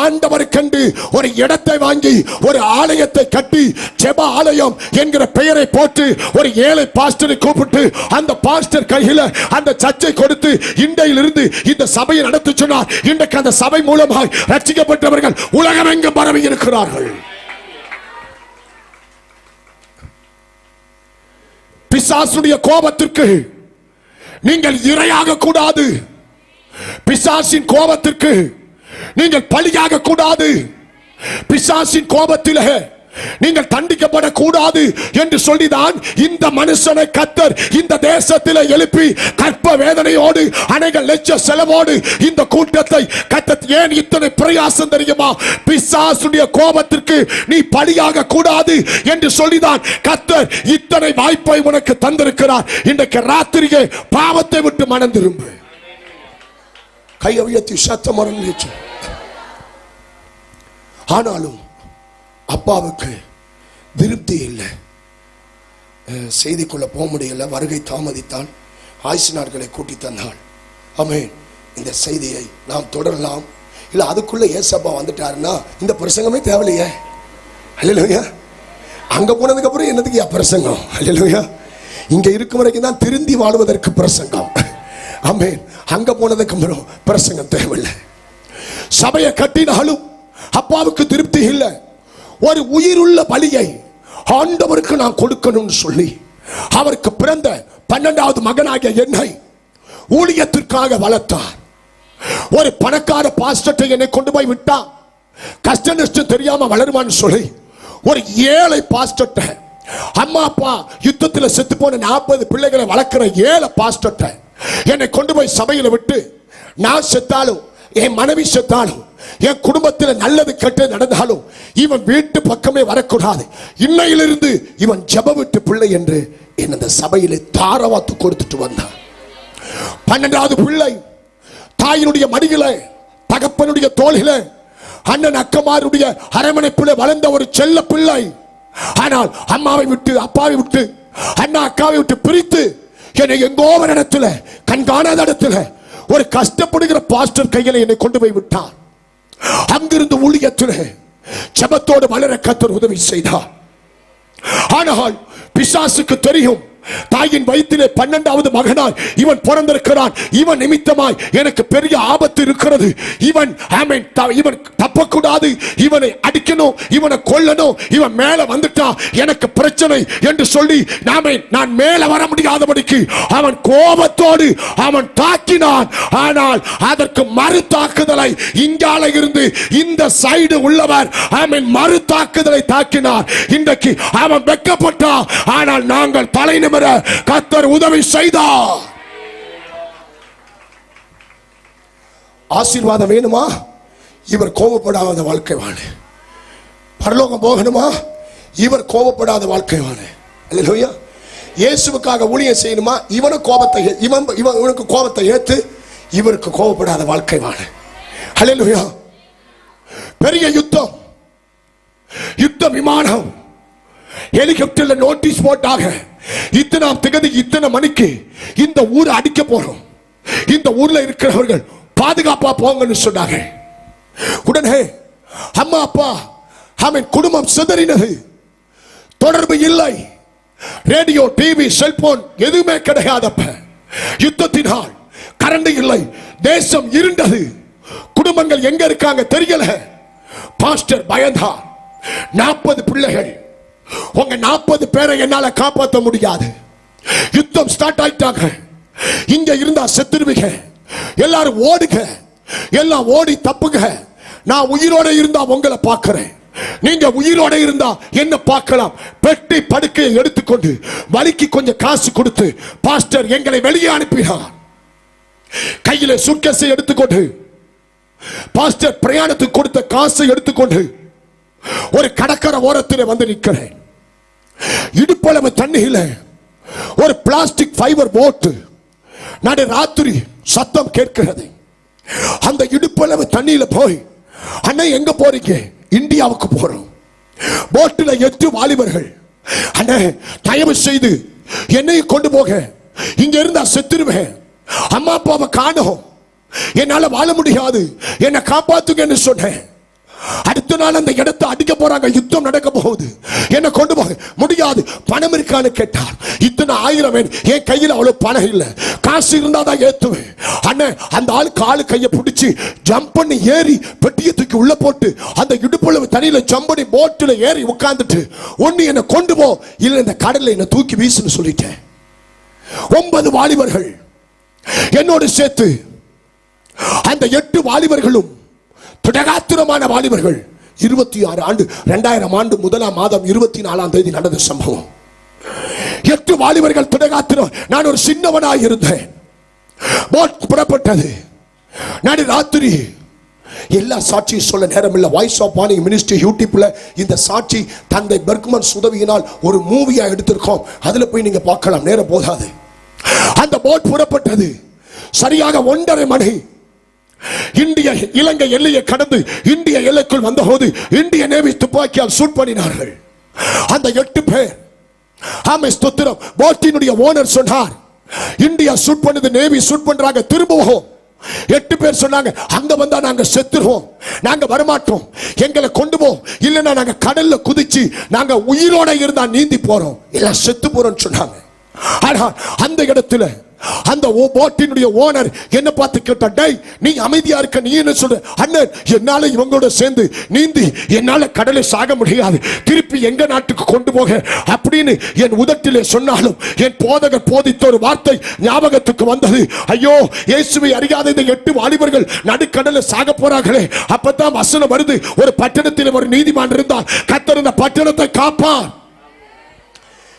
ஆண்டவர் கண்டு ஒரு இடத்தை வாங்கி ஒரு ஆலயத்தை கட்டி ஜெப ஆலயம் என்கிற பெயரை போட்டு ஒரு ஏழை பாஸ்டரை கூப்பிட்டு அந்த பாஸ்டர் கையில அந்த சர்ச்சை கொடுத்து இன்றையிலிருந்து இந்த சபையை நடத்த சொன்னார். இன்றைக்கு அந்த சபை மூலமாக ரட்சிக்கப்பட்டவர்கள் உலகமெங்கும் பரவி இருக்கிறார்கள். பிசாசுடைய கோபத்திற்கு நீங்கள் இரையாக கூடாது. பிசாசின் கோபத்திற்கு நீங்கள் பலியாக கூடாது. பிசாசின் கோபத்திலே நீங்கள் தண்டிக்கப்படக்கூடாது என்று சொல்லிதான் இந்த மனுஷனை கர்த்தர் இந்த தேசத்தில் எழுப்பி கற்ப வேதனையோடு அநேக லட்ச செலவோடு இந்த கூட்டத்தை கர்த்தர் ஏன் இத்தனை பிரயாசம் தெரியுமா? பிசாசுடைய கோபத்திற்கு நீ பலியாக கூடாது என்று சொல்லிதான் கர்த்தர் இத்தனை வாய்ப்பை உனக்கு தந்திருக்கிறார். இன்றைக்கு ராத்திரியே பாவத்தை விட்டு மனம் திரும்பு. கையை உயர்த்தி சத்தம் ஆரம்பிச்சு. ஆனாலும் அப்பாவுக்கு திருப்தி இல்லை. செய்திக்குள்ள போக முடியல, வருகை தாமதித்தால் ஆயுசு நாட்களை கூட்டி தந்தாள். ஆமென். இந்த செய்தியை நாம் தொடரலாம். இல்ல அதுக்குள்ள ஏசப்பா வந்துட்டாருன்னா இந்த பிரசங்கமே தேவையில்லையே. அல்லேலூயா. அங்க போனதுக்கு அப்புறம் என்னதுக்கு பிரசங்கம்? அல்லேலூயா. இங்க இருக்கும் வரைக்கும் தான் திருந்தி வாழ்வதற்கு பிரசங்கம். ஆமென். அங்க போனதுக்கு அப்புறம் பிரசங்கம் தேவையில்லை. சபையை கட்டினாலும் அப்பாவுக்கு திருப்தி இல்லை. ஒரு உயிருள்ள பலியை ஆண்டவருக்கு நான் கொடுக்கணும்னு சொல்லி அவருக்கு பிறந்த 12வது மகனாகிய என்னை ஊழியத்திற்காக வளர்த்தார். ஒரு பணக்கார பாஸ்டரை என்னை கொண்டு போய் விட்டா கஷ்ட நஷ்டம் தெரியாம வளருவான்னு சொல்லி ஒரு ஏழை பாஸ்டரை, அம்மா அப்பா யுத்தத்தில் செத்து போன 40 பிள்ளைகளை வளர்க்கிற ஏழை பாஸ்டரை என்னை கொண்டு போய் சபையில விட்டு நான் செத்தாலும் என் மனைவி செத்தாலும் என் குடும்பத்தில் நல்லது கெட்டு நடந்தாலும் இவன் வீட்டு பக்கமே வரக்கூடாது, இன்னையிலிருந்து இவன் ஜெப வீட்டு பிள்ளை என்று இந்த சபையிலே தாரவாத்து கொடுத்துட்டு வந்தான். 12வது பிள்ளை தாயினுடைய மடியில, தகப்பனுடைய தோளில, அண்ணன் அக்கமாருடைய அரவணைப்பில் வளர்ந்த ஒரு செல்ல பிள்ளை. ஆனால் அம்மாவை விட்டு, அப்பாவை விட்டு, அண்ணா அக்காவை விட்டு பிரித்து என்னை எங்கோ ஒரு இடத்துல, கண்காணாத இடத்துல ஒரு கஷ்டப்படுகிற பாஸ்டர் கையில என்னை கொண்டு போய் விட்டார். அங்கிருந்து ஊழியத்தில் ஜெபத்தோடு வளர கர்த்தர் உதவி செய்தார். ஆனால் பிசாசுக்கு தெரியும், தாயின் வயிற்றிலே 12வது மகனாய் இவன் பிறந்திருக்கிறான், இவன் நிமித்தமாய் எனக்கு பெரிய ஆபத்து இருக்கிறது, இவன் தப்பக்கூடாது, இவனை அடிக்கணும், இவனை கொல்லணும், இவன் மேல வந்துட்டான், எனக்கு பிரச்சனை என்று சொல்லி நான் மேல வர முடியாதபடிக்கு அவன் கோபத்தோடு அவன் தாக்கினான். ஆனால் அதற்கு மறு தாக்குதலை இங்கால இருந்து இந்த சைடு உள்ளவர் மறு தாக்குதலை தாக்கினார். இன்றைக்கு அவன் வெட்கப்பட்டான். ஆனால் நாங்கள் தலை கர்த்தர் உதவி செய்தார். ஆசீர்வாதம் வேணுமா? இவர் கோபப்படாத வாழ்க்கை வாழ. பரலோகம் போகணுமா? இவர் கோபப்படாத வாழ்க்கை வாழ. அல்லேலூயா. இயேசுவுக்காக ஊழியம் செய்யணுமா? இவனுக்கு கோபத்தை ஏத்து இவருக்கு கோபப்படாத வாழ்க்கை வாழ. அல்லேலூயா. பெரிய யுத்தம், யுத்த விமானம், ஹெலிகாப்டர்ல நோட்டீஸ் போட்டாங்க, இத்தனாம் திகதி இத்தனை மணிக்கு இந்த ஊரை அடிக்க போறோம், இந்த ஊர்ல இருக்கிறவர்கள் பாதுகாப்பா போங்கன்னு சொன்னாங்க. உடனே அம்மா அப்பா குடும்பம் சிதறினது, தொடர்பு இல்லை, ரேடியோ டிவி செல்போன் எதுவுமே கிடையாதப்ப, யுத்தத்தினால் கரண்ட் இல்லை, தேசம் இருண்டது, குடும்பங்கள் எங்க இருக்காங்க தெரியல. பாஸ்டர் பயந்தார். 40 பிள்ளைகள், உங்க 40 பேரை என்னால காப்பாற்ற முடியாது, யுத்தம் ஸ்டார்ட் ஆயிட்டாங்க, இங்க இருந்தா செத்துருவீங்க, எல்லாரும் ஓடுங்க, எல்லாம் ஓடி தப்புங்க, நான் உயிரோட இருந்தா உங்களை பார்க்கிறேன், நீங்க உயிரோட இருந்தா என்ன பார்க்கலாம். பெட்டி படுக்கையை எடுத்துக்கொண்டு வலிக்கு கொஞ்சம் காசு கொடுத்து பாஸ்டர் எங்களை வெளியே அனுப்பினார். கையில சுட்கேஸை எடுத்துக்கொண்டு பாஸ்டர் பிரயாணத்துக்கு கொடுத்த காசை எடுத்துக்கொண்டு ஒரு கடற்கரை ஓரத்தில் வந்து நிற்கிறேன். இடுப்பளவு தண்ணியில ஒரு பிளாஸ்டிக் ஃபைபர் போட்டு நடு ராத்திரி சத்தம் கேட்கிறது. அந்த இடுப்பளவு தண்ணியில போய், அண்ணா எங்க போறீங்க? இந்தியாவுக்கு போறோம். போட்டில் 8 வாலிபர்கள், அண்ணா தயவு செய்து என்னை கொண்டு போக, இங்க இருந்தா செத்துருவேன், அம்மா அப்பாவை காணோம், என்னால வாழ முடியாது, என்னை காப்பாத்துங்கன்னு சொன்னேன். அடுத்த நாள் அந்த இடத்தை அடிக்க போறாங்க, யுத்தம் நடக்க போகுது, என்ன கொண்டு போக முடியாது. பணம் இருக்கான்னு கேட்டார். இத்தனை 1000 என் கையில் அவ்வளவு பணம் இல்லை, காசு இருந்தாதான் ஏத்துவேன். அண்ணன் அந்த ஆளு காலு கையை பிடிச்சி ஜம்ப் பண்ணி ஏறி பெட்டியை தூக்கி உள்ள போட்டு அந்த இடுப்புளவு தண்ணியில ஜம்ப் பண்ணி போட்டுல ஏறி உட்கார்ந்துட்டு, ஒண்ணு என்ன கொண்டு போ, இல்ல இந்த கடல்ல என்ன தூக்கி வீசுன்னு சொல்லிட்டேன். 9 வாலிபர்கள் என்னோடு சேர்த்து, அந்த 8 வாலிபர்களும் திடகாத்திரமான வாலிபர்கள். 26 ஆண்டு 2000 ஆண்டு 1ஆம் மாதம் 24ஆம் தேதி நடந்த சம்பவம். 8 வாலிபர்கள் திடகாத்திரம். நான் ஒரு சின்னவனாய் இருந்தேன். போட் புறப்பட்டது. நடு ராத்திரி. எல்லா சாட்சியும் சொல்ல நேரம் இல்லை. வாய்ஸ் ஆஃப் வார்னிங் மினிஸ்ட்ரி யூடியூப்ல இந்த சாட்சி தந்தை பெர்க்மன் உதவியினால் ஒரு மூவியா எடுத்திருக்கோம், அதுல போய் நீங்க பார்க்கலாம், நேரம் போதாது. அந்த போட் புறப்பட்டது. சரியாக 1:30 மணி. இந்திய இலங்கை எல்லையை கடந்து இந்திய எல்லைக்குள் வந்தபோது இந்திய நேவி துப்பாக்கியால் ஷூட் பண்ணினார்கள். அந்த 8 பேர், ஆமே ஸ்தோத்திரம், போட்டினுடைய ஓனர் சொன்னார், இந்தியா ஷூட் பண்ணது, நேவி ஷூட் பண்றாங்க, திரும்புவோம். 8 பேர் சொன்னாங்க, அங்க வந்தா நாங்க செத்துருவோம், நாங்க வரமாட்டோம், எங்களை கொண்டு போ, இல்லைன்னா நாங்க கடல்ல குதிச்சு நாங்க உயிரோட இருந்தா நீந்தி போறோம், இல்ல செத்து போறோம்னு சொன்னாங்க. ஆனா அந்த இடத்துல அந்த போட்டினுடைய ஓனர் என்ன பார்த்து கேட்டார், டேய் நீ அமைதியா இருக்க, நீ என்ன சொல்ற? அண்ணன், என்னால இவங்களோட சேர்ந்து நீந்தி என்னால கடலை சாக முடியாது, திருப்பி எங்க நாட்டுக்கு கொண்டு போக அப்படின்னு என் உதட்டிலே சொன்னாலும் என் போதகர் போதித்த ஒரு வார்த்தை ஞாபகத்துக்கு வந்தது. ஐயோ, இயேசுவை அறியாத இந்த 8 வாலிபர்கள் நடுக்கடலை சாக போறார்களே. அப்பதான் வசனம் வருது, ஒரு பட்டணத்தில் ஒரு நீதிமான் இருந்தால் கர்த்தர் இந்த பட்டணத்தை காப்பார்.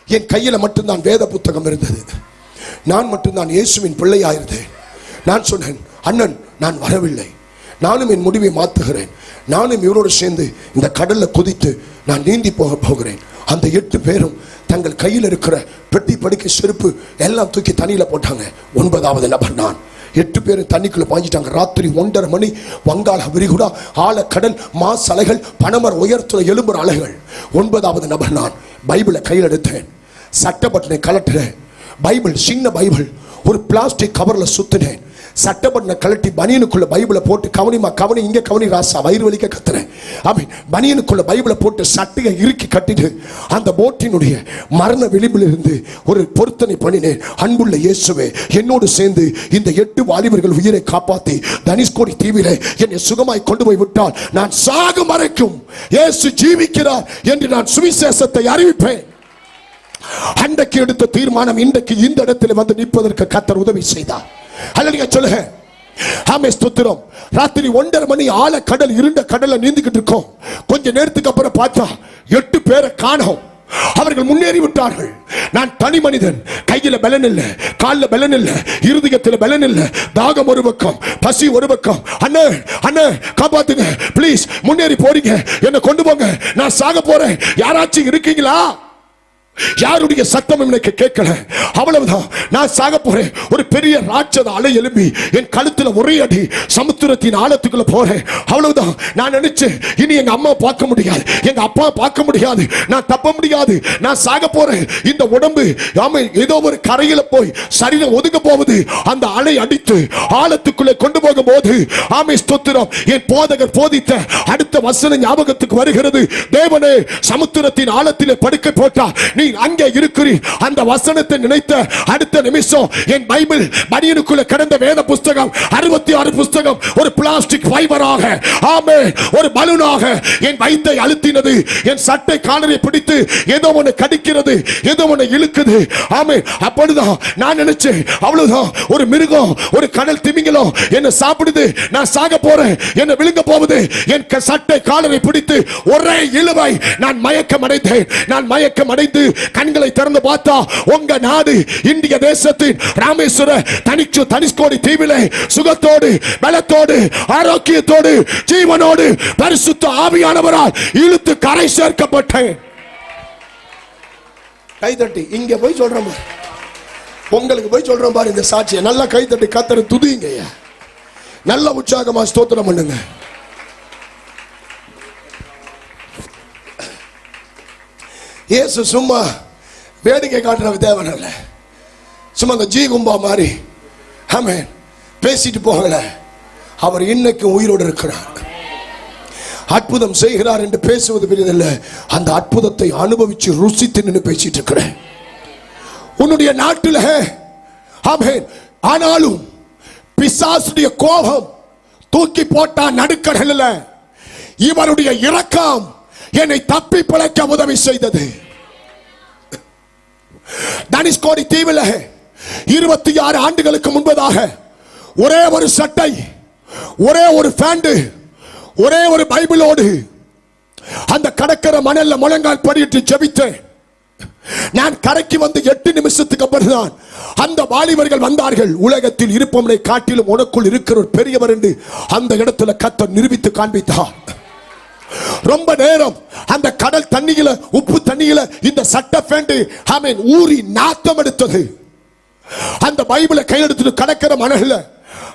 என் கையில மட்டும்தான் வேத புத்தகம் இருந்தது. நான் மட்டும்தான் இயேசுவின் பிள்ளையாயிருந்தேன். நான் சொன்னேன், அண்ணன் நான் வரவில்லை, நானும் என் முடிவை மாற்றுகிறேன், நானும் இவரோடு சேர்ந்து இந்த கடல்ல குதித்து நான் நீந்தி போக போகிறேன். அந்த 8 பேரும் தங்கள் கையில் இருக்கிற பெட்டி படுக்கை செருப்பு எல்லாம் தூக்கி தண்ணியில போட்டாங்க. 9வது நபர் நான். 8 பேரும் தண்ணிக்குள்ள பாஞ்சிட்டாங்க. ராத்திரி 1:30 மணி. வங்காள விரிகுடா, ஆழக்கடல், மாஸ் அலைகள், பனமர உயரத்துல எழும்புற அலைகள். 9வது நபர் நான். பைபிளை கையில் எடுத்தேன், சட்ட பட்டனை கலட்டுறேன். பைபிள், சின்ன பைபிள், ஒரு பிளாஸ்டிக் கவர்ல சுத்தினேன். சட்ட பட்டனை கலட்டி பனியனுக்குள்ள பைபிளை போட்டு, கவனிமா கவனி, இங்க கவனி ராசா, வயிறு வலிக்க கத்துறேன். பனியனுக்குள்ள பைபிளை போட்டு சட்டையை இறுக்கி கட்டிட்டு அந்த போட்டினுடைய மரண விளிம்பில் இருந்து ஒரு பொருத்தனை பண்ணினேன். அன்புள்ள இயேசுவே, என்னோடு சேர்ந்து இந்த 8 வாலிபர்கள் உயிரை காப்பாற்றி தனுஷ்கோடி தீவிலே என்னை சுகமாய் கொண்டு போய் விட்டால் நான் சாகும் வரைக்கும் இயேசு ஜீவிக்கிறார் என்று நான் சுவிசேஷத்தை அறிவிப்பேன். அன்றைக்கு எடுத்த தீர்மானம் இன்றைக்கு இந்த இடத்தில் வந்து நிற்பதற்கு கர்த்தர் உதவி செய்தார். அல்லேலூயா சொல்லுங்க. ஆமே ஸ்தோத்திரம். ராத்திரி 1:30 மணி, ஆழ கடல், இருண்ட கடல்ல நீந்திக்கிட்டு இருக்கோம். கொஞ்ச நேரத்துக்கு அப்புறம் பார்த்தா 8 பேரை காணோம். அவர்கள் முன்னேறி விட்டார்கள். நான் தனி மனிதன், கையில பலன் இல்ல, கால்ல பலன் இல்ல, இருதயத்துல பலன் இல்ல, தாகம் ஒரு பக்கம், பசி ஒரு பக்கம். அண்ணே அண்ணே காப்பாத்துங்க ப்ளீஸ், முன்னேறி போறீங்க, என்ன கொண்டு போங்க, நான் சாக போறேன், யாராச்சும் இருக்கீங்களா? யாருடைய சத்தம் எனக்கு கேட்கல. அவ்வளவுதான், நான் சாக போறேன். ஒரு பெரிய ராட்சத அலை எழும்பி என் கழுத்துல ஒரே அடி, சமுத்திரத்தின் ஆழத்துக்குள்ள போறேன். அவ்வளவுதான். நான் நினைச்சேன், இனி எங்க அம்மா பார்க்க முடியாது, எங்க அப்பா பார்க்க முடியாது, நான் தப்ப முடியாது, நான் சாக போறேன். இந்த உடம்பு ஏதோ ஒரு கரையில போய் சரீரம் ஒதுங்க போகுது. அந்த அலை அடித்து ஆழத்துக்குள்ளே கொண்டு போகும் போது, ஆமே ஸ்தோத்திரம், என் போதகர் போதித்த அடுத்த வசனம் ஞாபகத்துக்கு வருகிறது. தேவனே, சமுத்திரத்தின் ஆழத்திலே படுக்கை போட்டா நீ அங்கே இருக்கிறீர். அந்த வசனத்தை நினைத்த அடுத்த நிமிஷம் என் பைபிள் பனியனுக்குள்ள கிடந்த வேத புஸ்தகம் 66 புஸ்தகம் ஒரு பிளாஸ்டிக் ஃபைபராக, ஆமே, ஒரு பலூனாக என் வயித்தை அழுத்தினது. என் சட்டை காலரை பிடித்து ஏதோ ஒன்று கடிக்கிறது, ஏதோ ஒன்று இழுக்குது. ஆமே, அப்பொழுதுதான் நான் நினைச்சேன், அவ்வளவுதான், ஒரு மிருகம், ஒரு கடல் திமிங்கலம் என்ன சாப்பிடுது, நான் சாக போறேன், என்ன விழுங்க போகுது. என் சட்டை காலரை பிடித்து ஒரே இழுவை நான் மயக்கம் அடைந்தேன். நான் மயக்கம் அடைந்து கண்களை திறந்து பார்த்தா உங்க நாடு இந்திய தேசத்தின் ராமேஸ்வர தனுஷ்கோடி தீவிலே சுகத்தோடு, பலத்தோடு, ஆரோக்கியத்தோடு, ஜீவனோடு பரிசுத்த ஆவியானவரால் இழுத்து கரை சேர்க்கப்பட்டேன். கைதட்டி இங்க போய் சொல்றோம், உங்களுக்கு போய் சொல்றோம் பாரு இந்த சாட்சியை. நல்லா கைதட்டி கர்த்தரை துதிங்க, நல்ல உற்சாகமா ஸ்தோத்திரம் பண்ணுங்க. இயேசு சும்மா வேடிக்கை காட்டுற தேவன் அல்ல. சும்மா அந்த ஜீ கும்பா மாதிரி ஆமென் பேசிட்டு போகல. அவர் இன்னைக்கு உயிரோடு இருக்கிறார், அற்புதம் செய்கிறார் என்று பேசுவது பெரியதில்லை. அந்த அற்புதத்தை அனுபவிச்சு ருசித்து நின்று பேசிட்டு இருக்கிறேன் உன்னுடைய நாட்டில். ஆமென். ஆனாலும் பிசாசுடைய கோபம் தூக்கி போட்டா நடுக்கடலில், இவருடைய இரக்கம் என்னை தப்பி பிழைக்க உதவி செய்தது. தனுஷ்கோடி தீவில் 26 ஆண்டுகளுக்கு முன்பதாக ஒரே ஒரு சட்டை, ஒரே ஒரு பேண்ட், ஒரே ஒரு பைபிளோடு அந்த கடற்கரை மணல்ல முழங்கால் படியிட்டு ஜெபித்தேன். நான் கரைக்கு வந்து 8 நிமிஷத்துக்கு அப்புறம் தான் அந்த வாலிபர்கள் வந்தார்கள். உலகத்தில் இருப்பவனை காட்டிலும் உனக்குள் இருக்கிற ஒரு பெரியவர் என்று அந்த இடத்துல கர்த்தர் நிரூபித்து காண்பித்தார். ரொம்ப நேரம் அந்த கடல் தண்ணியில, உப்பு தண்ணியில இந்த சட்ட பேண்ட் ஆமென் ஊறி நாத்தம் எடுத்தது. அந்த பைபிளை கையெடுத்துட்டு கடற்கரை மணல்ல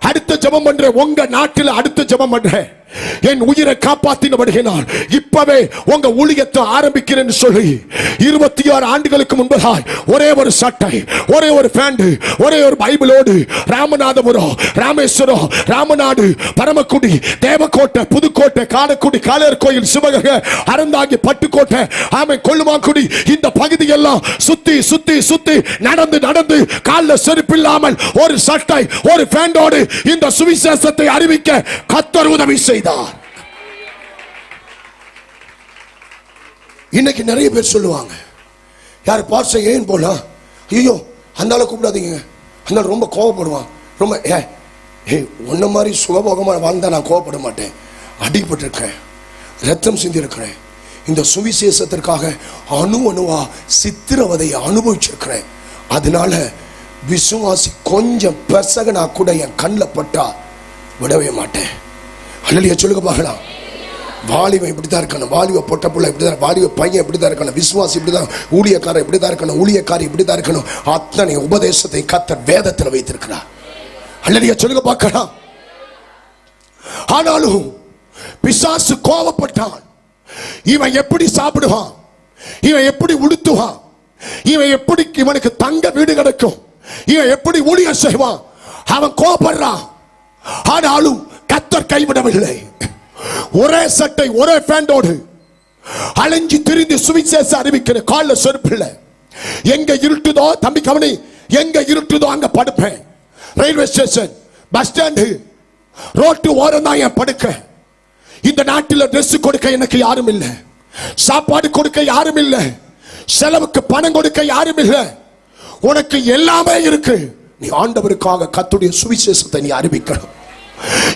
அடுத்த ஜெபம் பண்றேன். உங்க நாட்டில் அடுத்த ஜெபம் பண்றேன். என் உயிரை காப்பாற்றினபடியினால் இப்பவே உங்க ஊழியத்தை ஆரம்பிக்கிறேன்னு சொல்லி 26 ஆண்டுகளுக்கு முன்பதாய் ஒரே ஒரு சட்டை, ஒரே ஒரு பேண்ட், ஒரே ஒரு பைபிளோடு ராமநாதபுரம், ராமேஸ்வரம், ராமநாடு, பரமக்குடி, தேவக்கோட்டை, புதுக்கோட்டை, காணக்குடி, காளையர் கோயில், சிவகங்கை, அறந்தாங்கி, பட்டுக்கோட்டை, ஆமை, கொள்ளுமாங்குடி, இந்த பகுதியெல்லாம் சுத்தி சுத்தி சுத்தி நடந்து நடந்து காலில் செருப்பில்லாமல் ஒரு சட்டை, ஒரு பேண்டோடு இந்த சுவிசேஷத்தை அறிவிக்க கர்த்தர் உதவி செய்தார். இன்னைக்கு நிறைய பேர் சொல்லுவாங்க, யார் பாஸ்டர் ஏன் போல, ஐயோ அந்த ஆளை கூப்பிடாதீங்க, அந்த ரொம்ப கோவப்படுவான், ரொம்ப ஒன்ன மாதிரி சுகபோகமாக வாழ்ந்தா நான் கோவப்பட மாட்டேன். அடிபட்டிருக்கேன், ரத்தம் சிந்தி இருக்கிறேன், இந்த சுவிசேஷத்திற்காக அணுவா சித்திரவதையை அனுபவிச்சிருக்கிறேன். அதனால விசுவாசி கொஞ்சம் பெசகனா கூட என் கண்ணில் பட்டா விடவே மாட்டேன். அல்லையா சொல்லுங்க பார்க்கலாம். வாலிபம் இப்படிதான் இருக்கணும், வாலிப பொட்ட புள்ள இப்படிதான், வாலிப பையன் இப்படிதான் இருக்கணும், விசுவாசி இப்படிதான், ஊழியக்காரர் இப்படிதான் இருக்கணும், ஊழியக்காரி இப்படிதான் இருக்கணும். அத்தனை உபதேசத்தை கர்த்தர் வேதத்தில் வைத்திருக்கிறார். அல்லேலூயா சொல்லுங்க பார்க்கலாம். ஆனாலும் பிசாசு கோபப்பட்டான். இவன் எப்படி சாப்பிடுவான், இவன் எப்படி உடுத்துவான், இவன் எப்படி இவனுக்கு தங்க வீடு கிடைக்கும், இவன் எப்படி ஊழியம் செய்வான், அவன் கோபப்படுறான். ஆனாலும் கர்த்தர் கைவிடவில்லை. ஒரே சட்டை ஒரே பேண்டோடு அலைஞ்சி திரிந்து சுவிசேஷ அறிவிக்கிற கால்ல செருப்பில்ல. எங்க இருட்டுதோ தம்பி கவனி, எங்க இருட்டுதோ அங்க படுப்பேன். Railway station, bus stand, road ஓரம் தான் என் படுக்க. இந்த நாட்டில் ட்ரெஸ் கொடுக்க எனக்கு யாரும் இல்லை, சாப்பாடு கொடுக்க யாரும் இல்லை, செலவுக்கு பணம் கொடுக்க யாரும் இல்லை. உனக்கு எல்லாமே இருக்கு. நீ ஆண்டவருக்காக கர்த்தருடைய சுவிசேஷத்தை நீ அறிவிக்கணும்.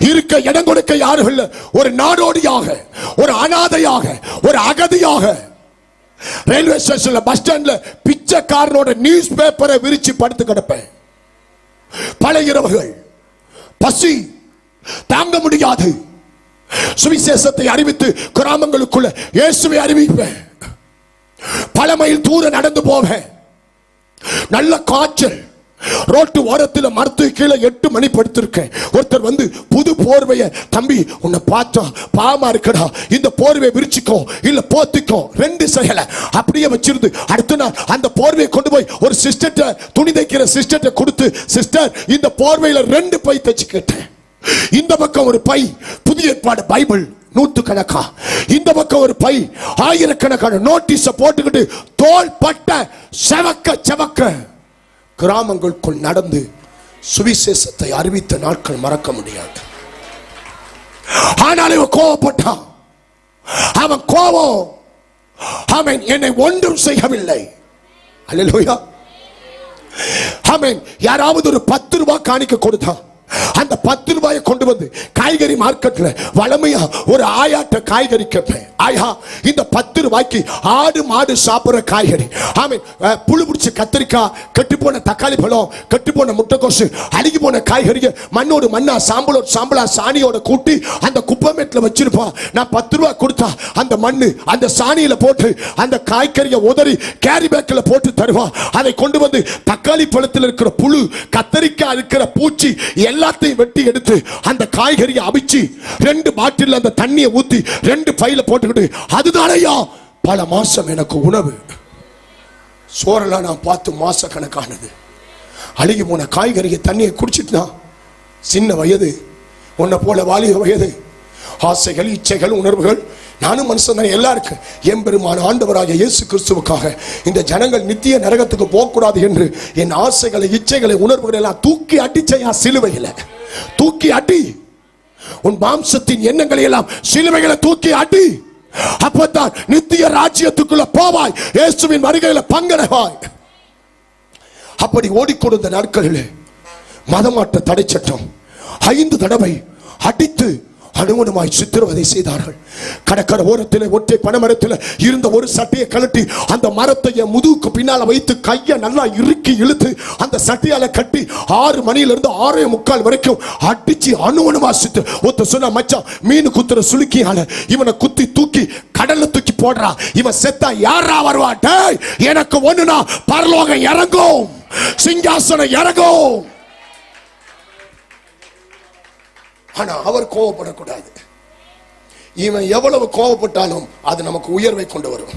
இருக்க இடம் கொடுக்க யாரும் இல்லை. ஒரு நாடோடியாக, ஒரு அனாதையாக, ஒரு அகதியாக ரயில்வே ஸ்டேஷன்ல, பஸ் ஸ்டாண்ட்ல பிச்சைக்காரனோட நியூஸ் பேப்பரை விரிச்சு படுத்து கிடப்பேன். பல இரவுகள் பசி தாங்க முடியாது. சுவிசேஷத்தை அறிவித்து கிராமங்களுக்குள்ள இயேசுவை அறிவிப்பேன். பல மைல் தூரம் நடந்து போவேன். நல்ல காய்ச்சல், ரோட்டு ஓரத்தில் மரத்து கீழே 8 மணி படுத்திருக்கேன். ஒருத்தர் வந்து புது போர்வைய, தம்பி உன்னை பார்த்தா பாவமா இருக்கடா, இந்த போர்வையை விரிச்சுக்கோ இல்ல போத்திக்கோ, 2 செயலை அப்படியே வச்சிருந்து அடுத்த நாள் அந்த போர்வையை கொண்டு போய் ஒரு சிஸ்டர்ட்ட, துணி தைக்கிற சிஸ்டர்ட்ட கொடுத்து, சிஸ்டர் இந்த போர்வையில 2 பை தச்சு கேட்டேன். இந்த பக்கம் ஒரு பை புதிய ஏற்பாடு பைபிள் நூற்றுக்கணக்கா, இந்த பக்கம் ஒரு பை ஆயிரக்கணக்கான நோட்டீஸ போட்டுக்கிட்டு தோல் பட்ட செவக்க செவக்க கிராமங்களுக்குள் நடந்து சுவிசேஷத்தை அறிவித்த நாட்கள் மறக்க முடியாது. ஆனால் இவன் கோபப்பட்டான். அவன் கோபம் அவன் என்னை ஒன்றும் செய்யவில்லை. அல்லேலூயா. அவன் யாராவது ஒரு 10 ரூபாய் காணிக்க கொடுத்தான். அந்த 10 ரூபாயை கொண்டு வந்து காய்கறி மார்க்கெட்ல வளமையா ஒரு ஆயாட்ட காய்கறி கேட்பேன். ஆயா இந்த 10 ரூபாய்க்கு ஆடு மாடு சாப்பிடுற காய்கறி, ஆமீன், புழு பிடிச்ச கத்திரிக்காய், கெட்டு போன தக்காளி பழம், கெட்டு போன முட்டைக்கோசு, அழுகி போன காய்கறிகள் மண்ணோடு மண்ணா சாம்பலோடு சாம்பலா சாணியோட கூட்டி அந்த குப்பமேட்டில் வச்சிருப்பான். நான் 10 ரூபாய் கொடுத்தா அந்த மண்ணு அந்த சாணியில போட்டு அந்த காய்கறியை உதறி கேரி பேக்கில் போட்டு தருவான். அதை கொண்டு வந்து தக்காளி பழத்தில் இருக்கிற புழு, கத்தரிக்காய் இருக்கிற பூச்சி எல்லாத்தையும் வெட்டி எடுத்து அந்த காய்கறியை அவிச்சு 2 பாட்டில் அந்த தண்ணியை ஊத்தி 2 பையில போட்டுக்கிட்டு, அதுதானையா பல மாசம் எனக்கு உணவு. சோறெல்லாம் நான் பார்த்து மாச கணக்கானது. அழுகி போன காய்கறியை தண்ணியை குடிச்சிட்டு, சின்ன வயது, உன்னை போல வாலிப வயது, ஆசைகள், இச்சைகள், உணர்வுகள், நானும் மனுஷன் தான், எல்லாருக்கும் எம்பெருமான ஆண்டவராக இயேசு கிறிஸ்துவுக்காக இந்த ஜனங்கள் நித்திய நரகத்துக்கு போகக்கூடாது என்று என் ஆசைகளை, இச்சைகளை, உணர்வுகளை எல்லாம் தூக்கி அடிச்சையா சிலுவையில தூக்கி அடி. உன் மாம்சத்தின் எண்ணங்களை எல்லாம் சிலுவைகளை தூக்கி அடி. அப்பதான் நித்திய ராஜ்யத்துக்குள்ள போவாய், இயேசுவின் வருகையில பங்கடைவாய். அப்படி ஓடிக்கொடுத்த நாட்களில் மதமாற்ற தடை சட்டம் 5 தடவை அடித்து அனுமனமாய் சித்திரவதை செய்தார்கள். கடற்கரை ஓரத்தில் ஒற்றை பனைமரத்தில் இருந்த ஒரு சட்டையை கழட்டி அந்த மரத்தை முதுகுக்கு பின்னால வைத்து கையை நல்லா இறுக்கி இழுத்து அந்த சட்டையால கட்டி 6 மணியிலிருந்து 6:45 வரைக்கும் அடிச்சு அனுமனமா சித்து. ஒருத்த சொன்னா, மச்சான் மீன் குத்துற சுளுக்கியால இவனை குத்தி தூக்கி கடல்ல தூக்கி போடுறா, இவன் செத்தா யாரா வருவா? டேய், எனக்கு ஒண்ணுனா பரலோகம் இறங்கும், சிங்காசனம் இறங்கும். ஆனா அவர் கோபப்படக்கூடாது. இவன் எவ்வளவு கோபப்பட்டாலும் அது நமக்கு உயர்வை கொண்டு வரும்.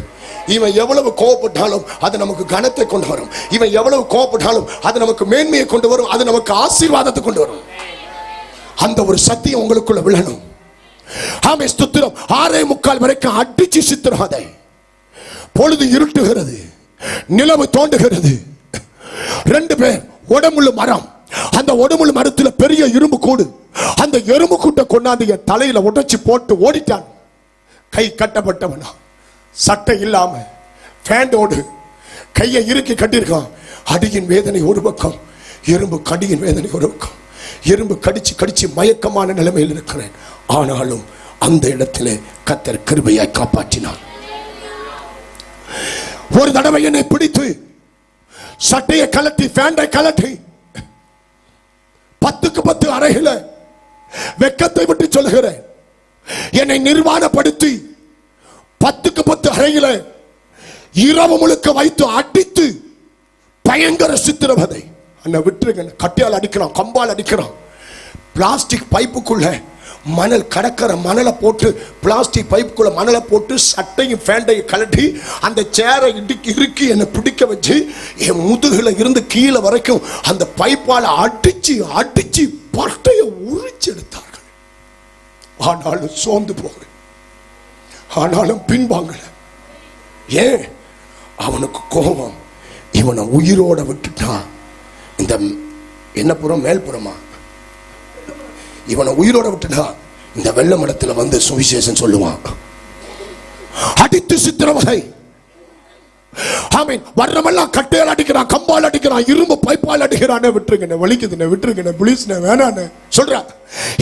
இவன் எவ்வளவு கோபப்பட்டாலும் அது நமக்கு கனத்தை கொண்டு வரும். இவன் எவ்வளவு கோபப்பட்டாலும் அது நமக்கு மேன்மையை கொண்டு வரும். அது நமக்கு ஆசீர்வாதத்தை கொண்டு வரும். அந்த ஒரு சத்தியம் உங்களுக்குள்ள விழணும். ஆமே, ஸ்தோத்திரம். 6:45 வரைக்கும் அடிச்சு சித்திரவதை. பொழுது இருட்டுகிறது, நிலவு தோண்டுகிறது. 2 பேர் உடம்புள்ள மரம், அந்த உடம்புள்ள மரத்தில் பெரிய இரும்பு கூடு, அந்த எறும்பு கூட்டை கொண்டாந்து என் தலையில உடைச்சு போட்டு ஓடிட்டான். கை கட்டப்பட்டவனா, சட்டை இல்லாம பேண்டோடு கையை இறுக்கி கட்டியிருக்கான். அடியின் வேதனை ஒரு பக்கம், எறும்பு கடியின் வேதனை ஒரு பக்கம். எறும்பு கடிச்சு கடிச்சு மயக்கமான நிலைமையில் இருக்கிறேன். ஆனாலும் அந்த இடத்திலே கர்த்தர் கிருபையாய் காப்பாற்றினார். ஒரு தடவை என்னை பிடித்து சட்டையை கலட்டி பேண்டை கலட்டி 10க்கு 10 அறையில வெக்கத்தை விட்டு சொல்லுகிறேன், என்னை நிர்வாணப்படுத்தி 10க்கு 10 அறையில இரவு முழுக்க வைத்து அடித்து பயங்கர சித்திரவதை. அண்ணா விட்டுருங்க, கட்டியால் அடிக்கிறான், கம்பால் அடிக்கிறான். பிளாஸ்டிக் பைப்புக்குள்ள மணல் கடற்கர மணலை போட்டு, பிளாஸ்டிக் பைப்புக்குள்ள மணலை போட்டு சட்டையும் பேண்டையும் கலட்டி அந்த சேரை இறுக்கி என்னை பிடிக்க வச்சு என் முதுகுல இருந்து கீழே வரைக்கும் அந்த பைப்பால் அடிச்சு அடிச்சு பட்டையை உரிச்சு எடுத்தார்கள். ஆனாலும் சோர்ந்து போகிறேன், ஆனாலும் பின்வாங்கல. ஏன்? அவனுக்கு கோபம். இவனை உயிரோட விட்டுட்டான். இந்த என்ன புறம், மேல்புறமா, இவனை உயிரோட விட்டுட்டா இந்த வெள்ள மடத்துல வந்து சுவிசேஷம் சொல்லுவான். அடித்து சித்திரவதை. ஆமீன். வர்றமெல்லாம் கட்டையால் அடிக்கிறான், கம்பால் அடிக்கிறான், இரும்பு பைப்பால் அடிக்கிறான். விட்டுருங்க, வலிக்குதுன்னு விட்டுருங்க, பிளீஸ் வேணான்னு சொல்றான்.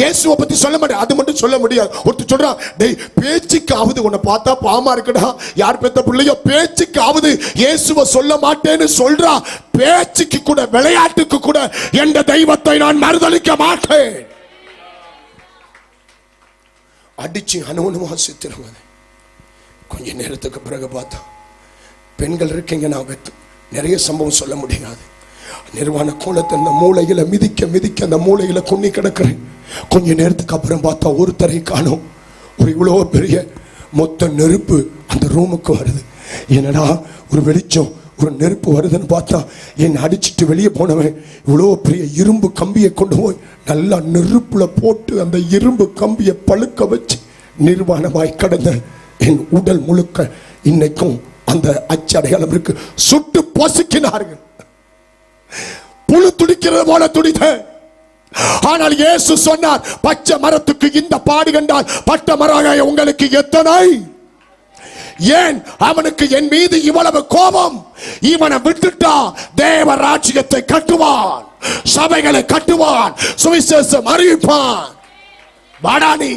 இயேசுவை பத்தி சொல்ல மாட்டேன், அது மட்டும் சொல்ல முடியாது. ஒருத்தர் சொல்றான், டேய் பேச்சுக்காவது உன்னை பார்த்தா பாமா இருக்குடா, யார் பெத்த பிள்ளையோ பேச்சுக்காவது இயேசுவை சொல்ல மாட்டேன்னு சொல்றா. பேச்சுக்கு கூட, விளையாட்டுக்கு கூட எந்த தெய்வத்தை நான் மறுதலிக்க மாட்டேன். அடிச்சு அனுமனமா சித்திரவதை. கொஞ்ச நேரத்துக்கு பிறகு பார்த்தா பெண்கள் இருக்கீங்க, நான் நிறைய சம்பவம் சொல்ல முடியாது. நிர்வாண கோலத்தை அந்த மூளையில மிதிக்க மிதிக்க அந்த மூளையில கொன்னி கிடக்கிறேன். கொஞ்ச நேரத்துக்கு அப்புறம் பார்த்தா ஒருத்தரை காணோம். ஒரு இவ்வளோ பெரிய மொத்த நெருப்பு அந்த ரூமுக்கு வருது. என்னடா ஒரு வெளிச்சம், ஒரு நெருப்பு வருதுன்னு பார்த்தா என்னை அடிச்சுட்டு வெளியே போனவன் இவ்வளோ பெரிய இரும்பு கம்பியை கொண்டு போய் நல்லா நெருப்புல போட்டு அந்த இரும்பு கம்பியை பழுக்க வச்சு நிர்வாணமாய் கடந்த என் உடல் முழுக்க இன்னைக்கும் அந்த அச்சடையாளம் இருக்கு. சுட்டு பொசுக்கினார்கள். புழு துடிக்கிறது போல துடித்த. ஆனால் இயேசு சொன்னார், பச்சை மரத்துக்கு இந்த பாடு கண்டால் பட்ட மரம் உங்களுக்கு எத்தனை? ஏன் அவனுக்கு என் மீது இவ்வளவு கோபம்? இவனை விட்டுட்டா தேவ ராஜ்யத்தை கட்டுவான், சபைகளை கட்டுவான், சுவிசேஷம் அறிவிப்பான். வாடானி.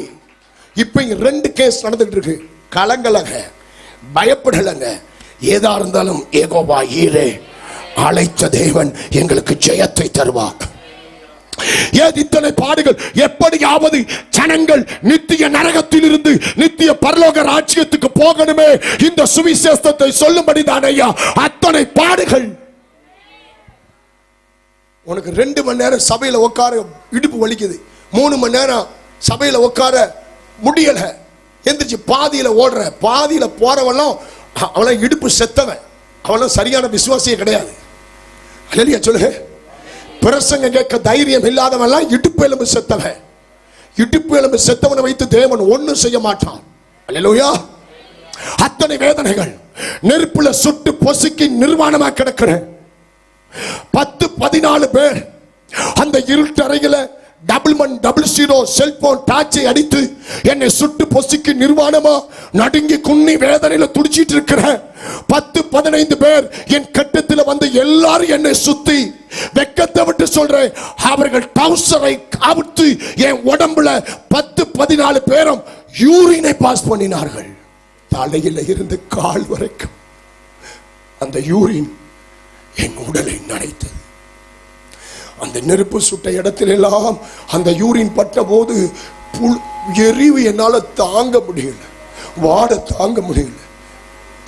இப்ப 2 கேஸ் நடந்துட்டு இருக்கு. கலங்கலங்க, பயப்படலங்க. ஏதா இருந்தாலும் யெகோவா ஈரே, அழைத்த தேவன் எங்களுக்கு ஜெயத்தை தருவார். ஏன் இத்தனை பாடுகள்? எப்படியாவது ஜனங்கள் நித்திய நரகத்தில் இருந்து நித்திய பரலோக ராஜ்யத்துக்கு போகணுமே, இந்த சுவிசேஷத்தை சொல்லும்படி தான் ஐயா அத்தனை பாடுகள். உனக்கு 2 மணி நேரம் சபையில உட்கார இடுப்பு வலிக்குது, 3 மணி நேரம் சபையில உட்கார முடியல, எந்திரிச்சு பாதியில ஓடுற, பாதியில போறவெல்லாம் அவன் இடுப்பு செத்தவன், அவன் சரியான விசுவாசியே கிடையாது. அல்லேலூயா சொல்லுங்க. பிரசங்க கேட்க தைரியம் இல்லாதவன் இடுப்பு எலும்பு செத்தவன். இடுப்பு எலும்பு செத்தவனை வைத்து தேவன் ஒன்னும் செய்ய மாட்டான். அல்லேலூயா. அத்தனை வேதனைகள் நெருப்புல சுட்டு பொசுக்கி நிர்வாணமா கிடக்கிற 10-14 பேர் அந்த இருட்டு அறையில டபுள் ஜீரோ செல்போன் டார்ச்சை அடித்து என்னை சுட்டு பொசுக்கி நிர்வாணமா நடுங்கி குன்னி வேதனையில துடிச்சிட்டு இருக்கிற 10-15 பேர் என் கட்டத்தில் வந்து எல்லாரும் என்னை சுத்தி வெக்கத்தை விட்டு சொல்றேன், அவர்கள் டவுசரை கவுத்து என் உடம்புல 10-14 பேரும் யூரினை பாஸ் பண்ணினார்கள். தலையில இருந்து கால் வரைக்கும் அந்த யூரின் என் உடலை நனைத்தது. அந்த நெருப்பு சுட்ட இடத்துல எல்லாம் அந்த யூரின் பட்ட போது எரிவு என்னால தாங்க முடியல, வாட தாங்க முடியல.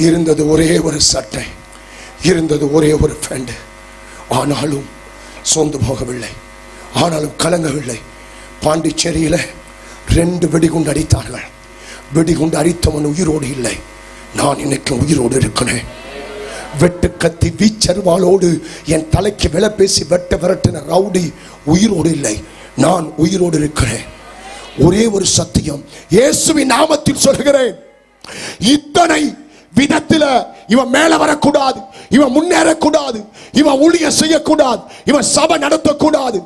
இருந்தது ஒரே ஒரு சட்டை, இருந்தது ஒரே ஒரு பேண்ட். ஆனாலும் சோர்ந்து போகவில்லை, ஆனாலும் கலங்கவில்லை. பாண்டிச்சேரியில 2 வெடிகுண்டு அடித்தார்கள். வெடிகுண்டு அடித்தவன் உயிரோடு இல்லை. நான் இன்னைக்கு உயிரோடு இருக்கிறேன். வெட்டு கத்தி வீச்சருவாளோடு என் தலைக்கு விலை பேசி வெட்ட விரட்டின ரவுடி உயிரோடு இல்லை. நான் உயிரோடு இருக்கிறேன். ஒரே ஒரு சத்தியம், இயேசுவின் நாமத்தில் சொல்கிறேன், இத்தனை விதத்துல இவன் மேல வரக்கூடாது, இவன் முன்னேறக்கூடாது, இவன் ஊழியம் செய்யக்கூடாது, இவன் சபை நடத்தக்கூடாது,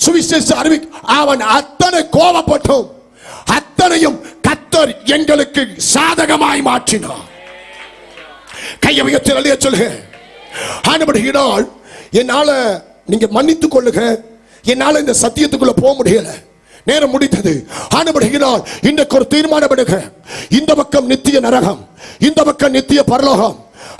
சுவிசேஷ அறிவி. அவன் அத்தனை கோபப்பட்டோம், அத்தனையும் கர்த்தர் எங்களுக்கு சாதகமாய் மாற்றினார். கையை உயர்த்தி அல்லேலூயா சொல்லுங்க. ஆனபடியினால் என்னால நீங்க மன்னித்துக் கொள்ளுங்க, என்னால இந்த சத்தியத்துக்குள்ள போக முடியல, நேரம் முடித்தது. ஆனபடியினால் இன்றைக்கு ஒரு தீர்மானம் எடுங்க. இந்த பக்கம் நித்திய நரகம், இந்த பக்கம் நித்திய பரலோகம்.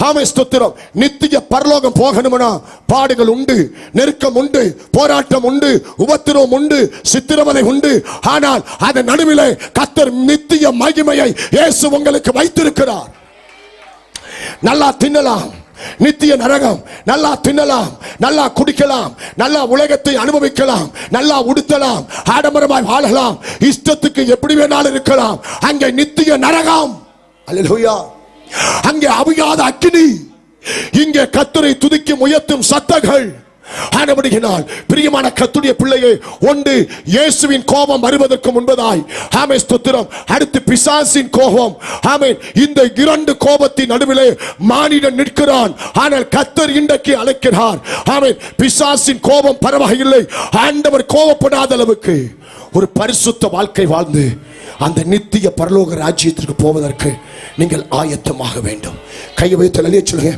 ஆமென், ஸ்தோத்திரம். நித்திய பரலோகம் போகணும்னா பாடுகள் உண்டு, நெருக்கம் உண்டு, போராட்டம் உண்டு, உபத்திரவம் உண்டு, சித்திரவதை உண்டு. ஆனால் அதன் நடுவிலே கர்த்தர் நித்திய மகிமையை இயேசு உங்களுக்கு வைத்திருக்கிறார். நல்லா தின்னலாம், நித்திய நரகம். நல்லா தின்னலாம், நல்லா குடிக்கலாம், நல்லா உலகத்தை அனுபவிக்கலாம், நல்லா உடுத்தலாம், ஆடம்பரமாய் வாழலாம், இஷ்டத்துக்கு எப்படி வேணாலும் இருக்கலாம். அங்கே நித்திய நரகம். அல்லேலூயா. அங்கே அவியாத அக்கினி, இங்கே கர்த்தரை துதிக்கும் உயர்த்தும் சத்தங்கள். ஆனபடியினால் பிரியமான கர்த்தருடைய பிள்ளையே, ஒன்று இயேசுவின் கோபம் வருவதற்கு முன்பதாய், ஆமென் ஸ்தோத்திரம், அடுத்து பிசாசின் கோபம். ஆமென். இந்த இரண்டு கோபத்தின் நடுவிலே மானிடன் நிற்கிறான். ஆனால் கர்த்தர் இன்றைக்கு அழைக்கிறார். ஆமென். பிசாசின் கோபம் பரவாயில்லை, ஆண்டவர் கோபப்படாத அளவுக்கு ஒரு பரிசுத்த வாழ்க்கை வாழ்ந்து அந்த நித்திய பரலோக ராஜ்யத்திற்கு போவதற்கு நீங்கள் ஆயத்தமாக வேண்டும். கையை வைத்து சொல்லுங்க.